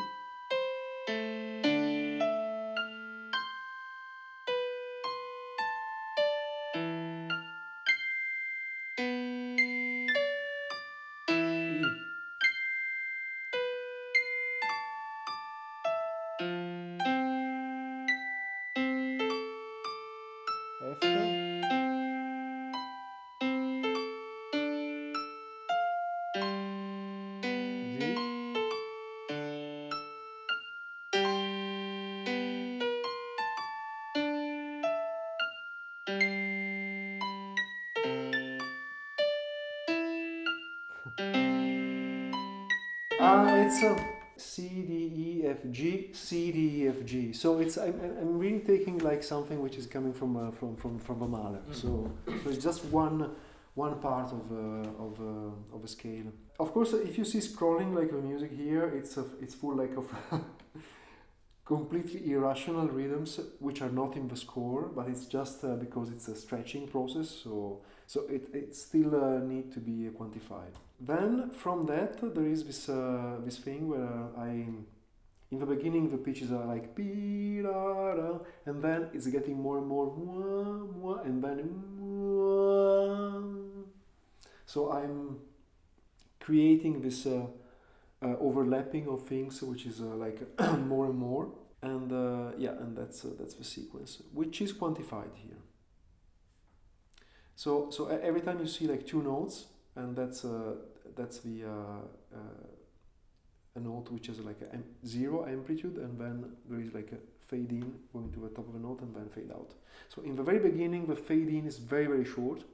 F, G, it's C, D, E, F, G, C, D, E, F, G. So it's I'm really taking like something which is coming from the Mahler. So it's just one part of a scale. Of course, if you see scrolling like the music here, it's full like of completely irrational rhythms which are not in the score, but it's just because it's a stretching process. So it still need to be quantified. Then from that there is this thing where in the beginning the pitches are like pi da da, and then it's getting more and more mwah, mwah, and then mwah. So I'm creating this overlapping of things, which is like more and more, and and that's the sequence, which is quantified here. So every time you see like 2 notes, and that's the a note which is like a 0 amplitude, and then there is like a fade in going to the top of the note and then fade out. So in the very beginning the fade in is very, very short,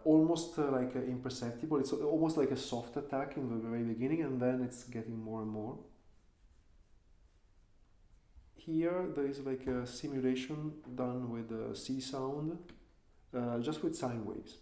almost like imperceptible. It's almost like a soft attack in the very beginning, and then it's getting more and more. Here there is like a simulation done with a C sound, just with sine waves.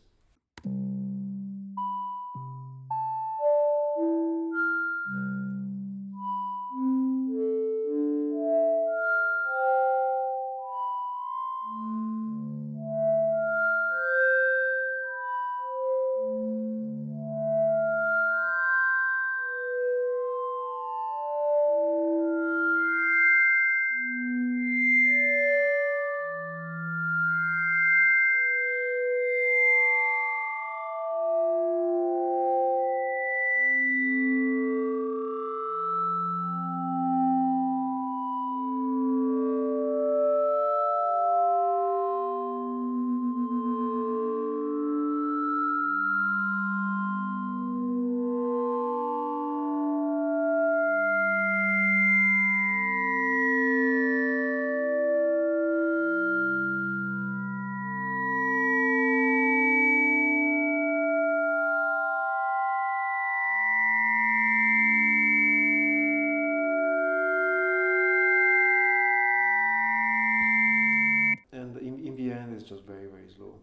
And in the end it's just very, very slow.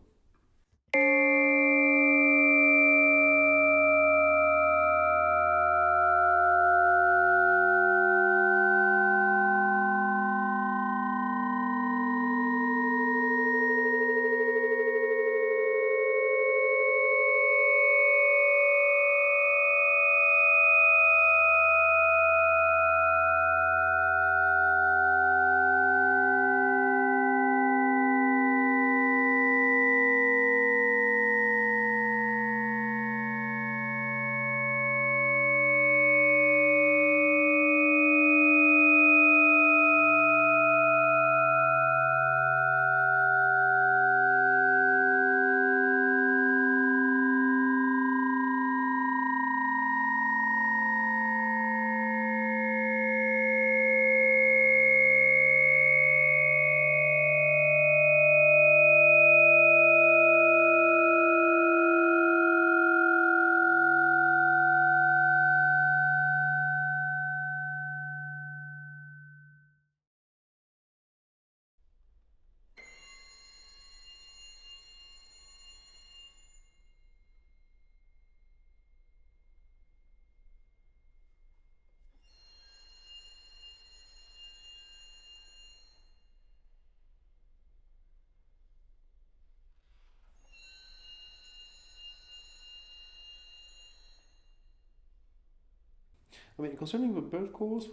I mean, concerning the bird calls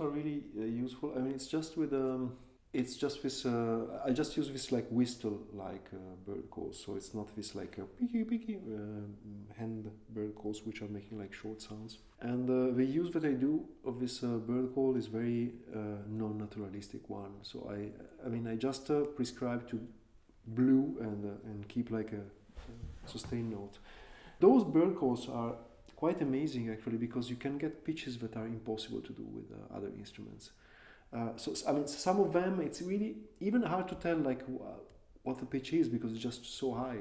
are really useful. I mean, it's just this. I just use this like whistle like bird calls, so it's not this like picky hand bird calls which are making like short sounds. And the use that I do of this bird call is very non-naturalistic one. So I just prescribe to blue and keep like a sustained note. Those bird calls are quite amazing actually, because you can get pitches that are impossible to do with other instruments. So I mean, some of them it's really even hard to tell like what the pitch is because it's just so high.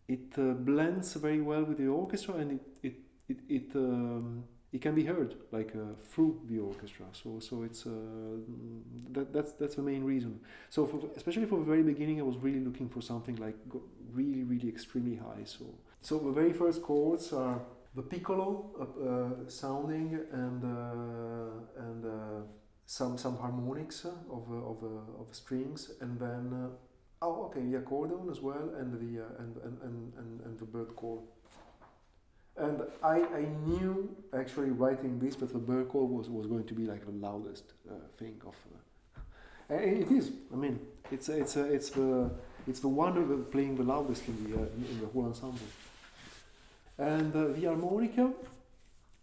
It blends very well with the orchestra, and it can be heard like through the orchestra. So it's that's the main reason. So especially for the very beginning, I was really looking for something like really extremely high. So the very first chords are the piccolo sounding and some harmonics of strings, and then the accordion as well, and the bird call. And I knew actually writing this that the bird call was going to be like the loudest thing of. And it is. I mean, it's the one of playing the loudest in the whole ensemble. And the harmonica.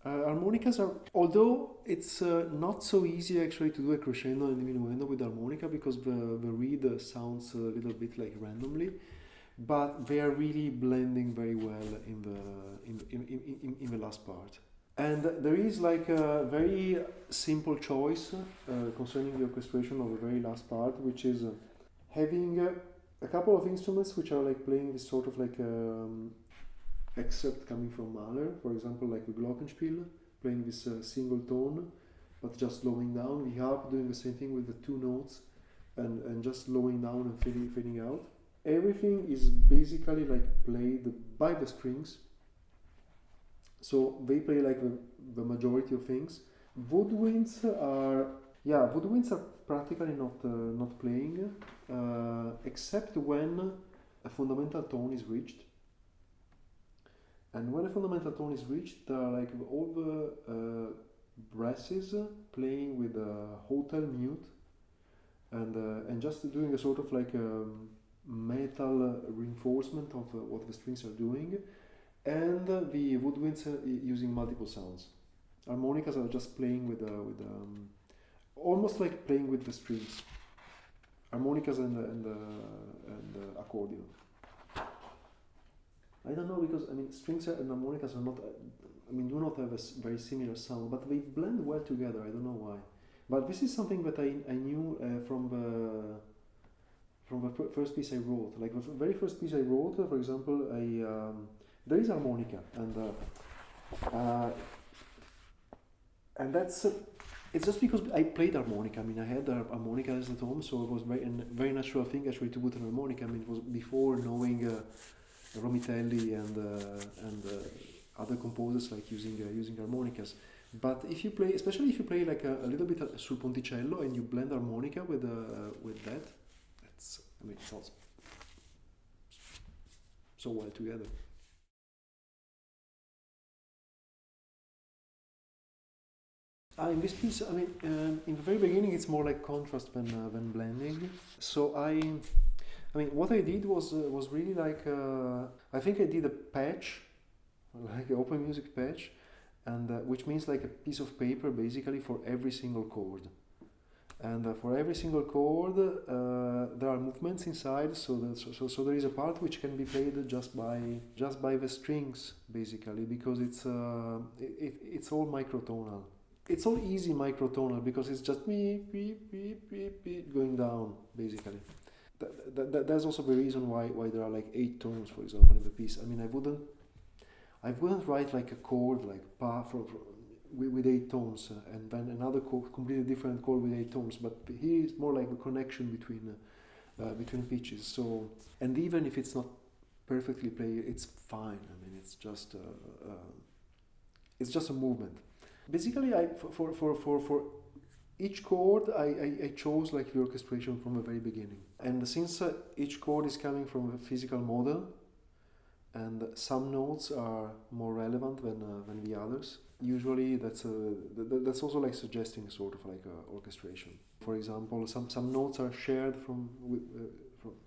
Harmonicas are, although it's not so easy actually to do a crescendo and diminuendo with harmonica because the reed sounds a little bit like randomly, but they are really blending very well in the last part. And there is like a very simple choice concerning the orchestration of the very last part, which is having a couple of instruments which are like playing this sort of like excerpt coming from Mahler, for example, like the glockenspiel, playing this single tone, but just slowing down. The harp doing the same thing with the two notes, and just slowing down and fading out. Everything is basically like played by the strings, so they play like the majority of things. Woodwinds are practically not playing, except when a fundamental tone is reached. And when a fundamental tone is reached, there are like all the brasses playing with a hotel mute, and just doing a sort of like metal reinforcement of what the strings are doing, and the woodwinds using multiple sounds. Harmonicas are just playing with almost like playing with the strings. Harmonicas and accordion. I don't know, because I mean strings and harmonicas are not, do not have a very similar sound, but they blend well together. I don't know why, but this is something that I knew from the first piece I wrote. Like the very first piece I wrote, for example, there is harmonica, and that's it's just because I played harmonica. I mean, I had harmonicas at home, so it was very natural thing actually to put an harmonica. I mean, it was before knowing Romitelli and other composers like using harmonicas. But if you play, especially if you play like a little bit sul ponticello and you blend harmonica with that, it sounds so well together. In this piece, in the very beginning, it's more like contrast than blending. So what I did was really like I think I did a patch, like an OpenMusic patch, and which means like a piece of paper basically for every single chord. And for every single chord, there are movements inside. So there is a part which can be played just by the strings basically, because it's all microtonal. It's all easy microtonal because it's just beep beep beep beep beep going down basically. That's also the reason why there are like 8 tones, for example, in the piece. I mean, I wouldn't write like a chord like pa with 8 tones and then another chord, completely different chord with 8 tones. But here it's more like a connection between pitches. So, and even if it's not perfectly played, it's fine. I mean, it's just a movement. Basically, for each chord, I chose like the orchestration from the very beginning. And since each chord is coming from a physical model, and some notes are more relevant than the others. Usually, that's also like suggesting sort of like orchestration. For example, some notes are shared from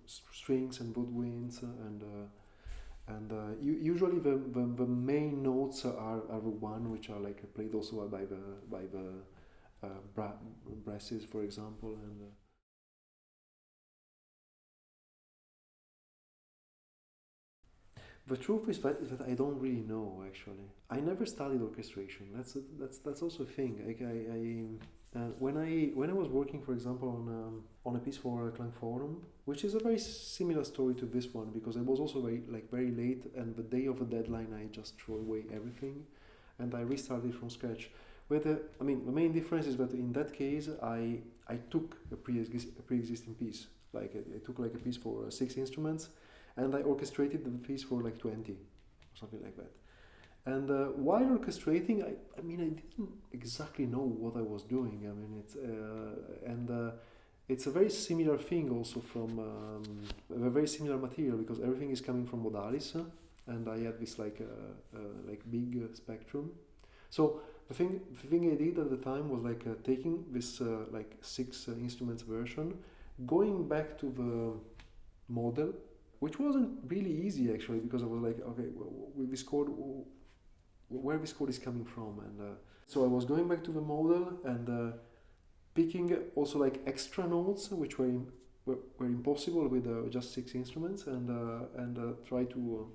strings and woodwinds, and usually the main notes are the one which are like played also by the brasses, for example, and. The truth is that I don't really know actually. I never studied orchestration. That's also a thing. Like when I was working, for example, on a piece for Klangforum, which is a very similar story to this one, because I was also very late, and the day of the deadline I just threw away everything, and I restarted from scratch. But the main difference is that in that case I took a pre-existing piece. Like I took like a piece for 6 instruments, and I orchestrated the piece for like 20 or something like that. And while orchestrating, I didn't exactly know what I was doing. It's a very similar thing also from a very similar material, because everything is coming from Modalys, and I had this like big spectrum. So the thing I did at the time was like taking this like 6 instruments version, going back to the model, which wasn't really easy actually, because I was like, okay, with this chord, where this chord is coming from, and so I was going back to the model and picking also like extra notes which were impossible with just 6 instruments, and try to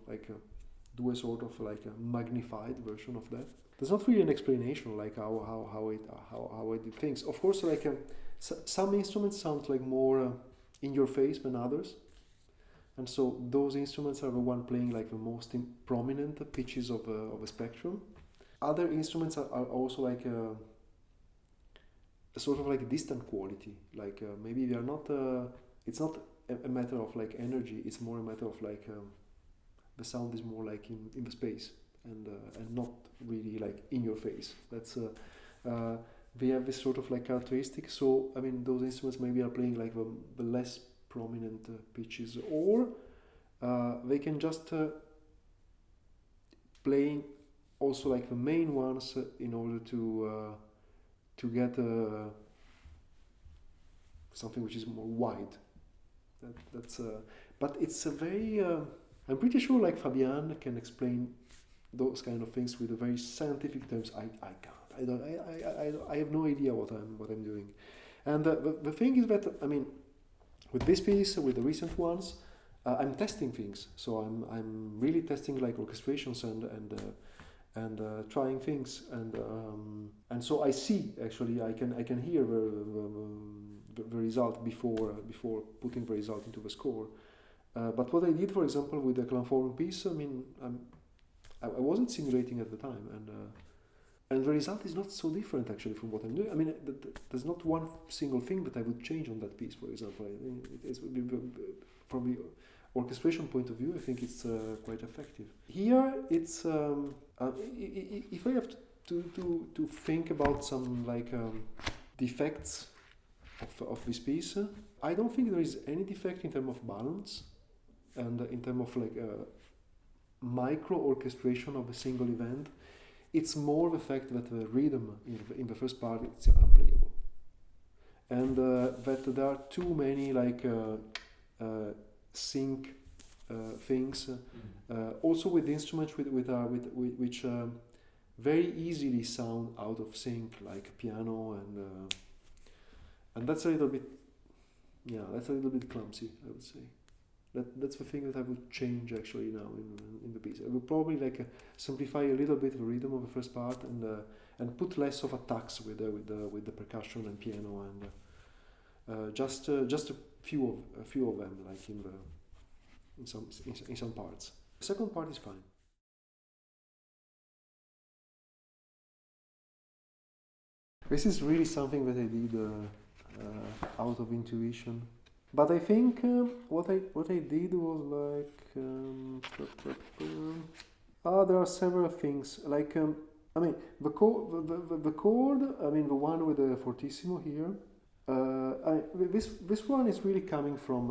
do a sort of like a magnified version of that. There's not really an explanation like how I did things. Of course, like some instruments sound like more in your face than others. And so those instruments are the one playing like the most prominent pitches of a spectrum. Other instruments are also like a sort of like distant quality. Like maybe they are not. It's not a matter of like energy. It's more a matter of like the sound is more like in the space, and not really like in your face. That's they have this sort of like characteristic. So those instruments maybe are playing like the less prominent pitches, or they can just playing also like the main ones in order to get something which is more wide. But it's a very I'm pretty sure like Fabian can explain those kind of things with a very scientific terms. I can't. I have no idea what I'm doing. And the thing is that with this piece, with the recent ones, I'm testing things. So I'm really testing like orchestrations and trying things, and so I see actually I can hear the result before putting the result into the score. But what I did, for example, with the Klangforum piece, I wasn't simulating at the time, and the result is not so different actually from what I'm doing. There's not one single thing that I would change on that piece, for example. From the orchestration point of view, I think it's quite effective. Here, it's if I have to think about some like defects of this piece, I don't think there is any defect in terms of balance and in terms of like micro orchestration of a single event. It's more the fact that the rhythm in the first part is unplayable, and that there are too many like sync things. Also with instruments which very easily sound out of sync, like piano, and that's a little bit clumsy, I would say. That's the thing that I would change actually now in the piece. I would probably like simplify a little bit the rhythm of the first part and put less of attacks with the percussion and piano, and just a few of them, like in some parts. The second part is fine. This is really something that I did out of intuition. But I think what I did was like there are several things like the chord, the one with the fortissimo here. This one is really coming from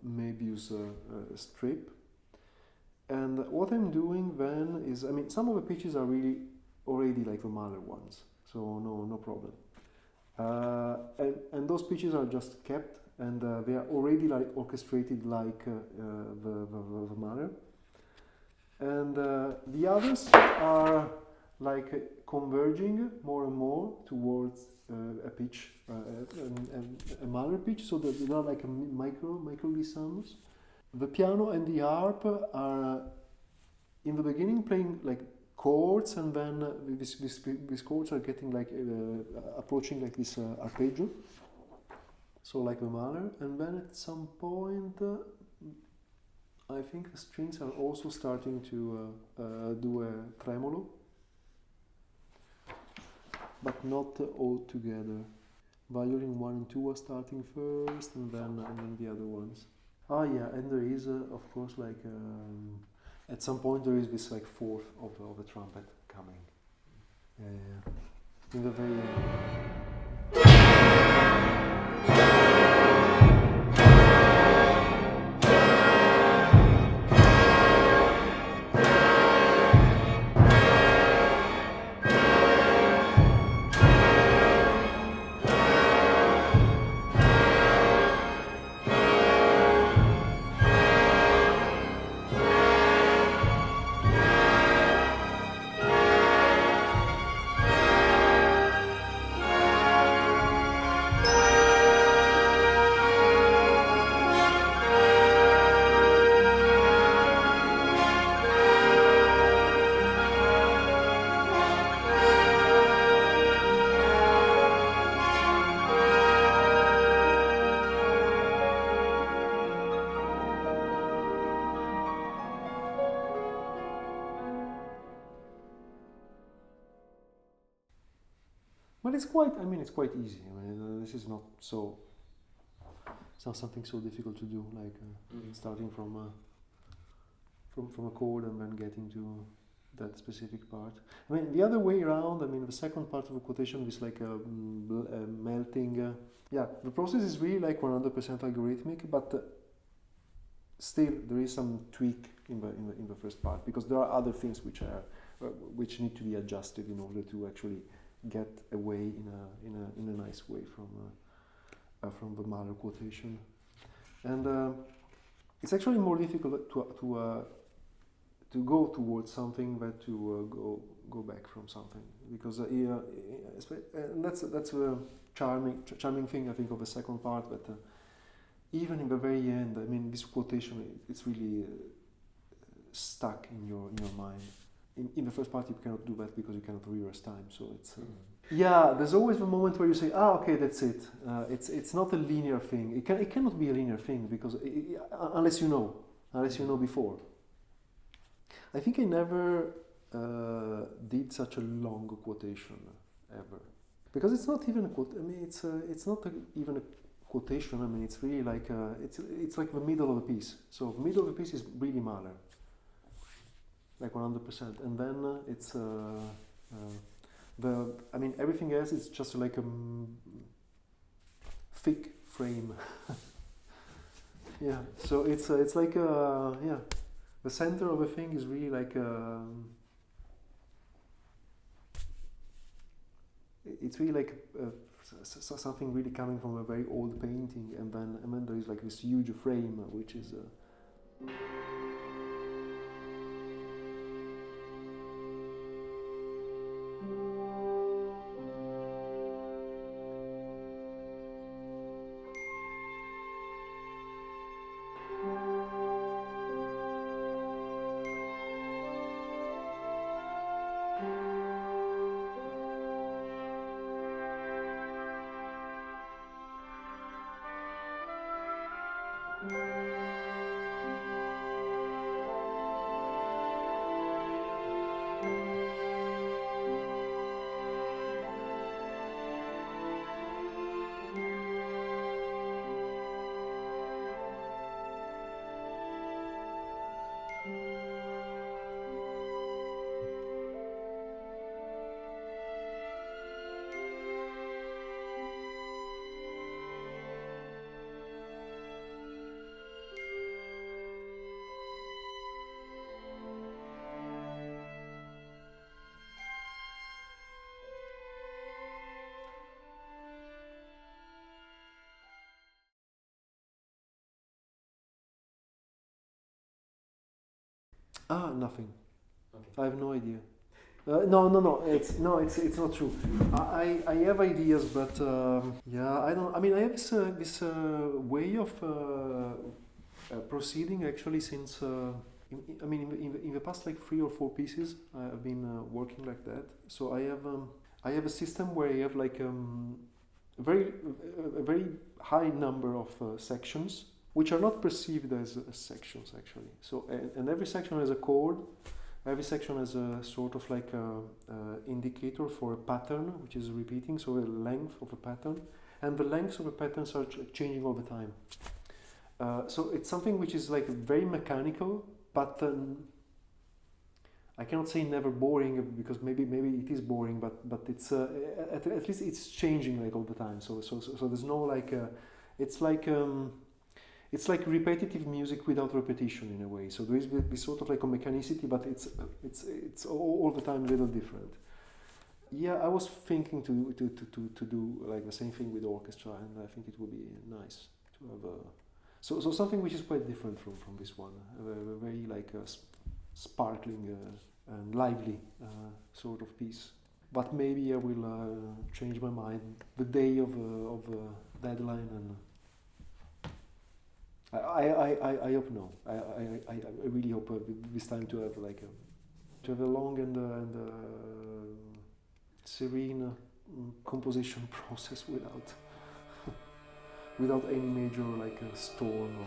Möbius strip, And what I'm doing then is, I mean, some of the pitches are really already like the Mahler ones, so no problem. And those pitches are just kept, and they are already like orchestrated like the Mahler. And the others are like converging more and more towards a pitch, a Mahler pitch, so that there are like a micro glissando. The piano and the harp are in the beginning playing like chords, and then these chords are getting like approaching like this arpeggio, so like the Mahler, and then at some point I think the strings are also starting to do a tremolo, but not all together. Violin 1 and 2 are starting first, and then the other ones. Ah, yeah, and there is, of course, like at some point there is this like fourth of the trumpet coming. In the very But it's quite, I mean, it's quite easy. I mean, this is not so, it's not something so difficult to do, like starting from a chord and then getting to that specific part. I mean, the other way around, I mean, the second part of the quotation is like a melting. Yeah, the process is really like 100% algorithmic, but still there is some tweak in the first part, because there are other things which need to be adjusted in order to actually get away in a nice way from the Mahler quotation, and it's actually more difficult to go towards something than to go back from something, because and that's a charming thing, I think, of the second part, that even in the very end, I mean, this quotation, it's really stuck in your mind. In the first part you cannot do that because you cannot reverse time, so it's yeah, there's always the moment where you say, okay, that's it. It's not a linear thing. It cannot be a linear thing, because unless you know before. I think I never did such a long quotation ever, because it's not even a quote. I mean, it's not even a quotation. I mean, it's really like it's like the middle of the piece. So the middle of the piece is really Mahler, like 100%, and then it's I mean, everything else is just like a thick frame. Yeah, so it's like yeah, the center of a thing is really like it's really like something really coming from a very old painting, and then there is like this huge frame which is Nothing. Okay. I have no idea. No. It's not true. I have ideas, but I don't. I mean, I have this way of proceeding actually since. In the past like 3 or 4 pieces, I've been working like that. So I have a system where I have like a very high number of sections, which are not perceived as sections actually. So and every section has a chord. Every section has a sort of like a indicator for a pattern, which is repeating, so a length of a pattern, and the lengths of the patterns are changing all the time. So it's something which is like very mechanical, but I cannot say never boring, because maybe it is boring, but it's at least it's changing like all the time. So there's no like it's like repetitive music without repetition in a way. So there is this sort of like a mechanicity, but it's all the time a little different. Yeah, I was thinking to do like the same thing with orchestra, and I think it would be nice to have so something which is quite different from this one, a very like sparkling and lively sort of piece. But maybe I will change my mind the day of deadline, and I hope no. I really hope this time to have like a long and serene composition process without any major like a storm or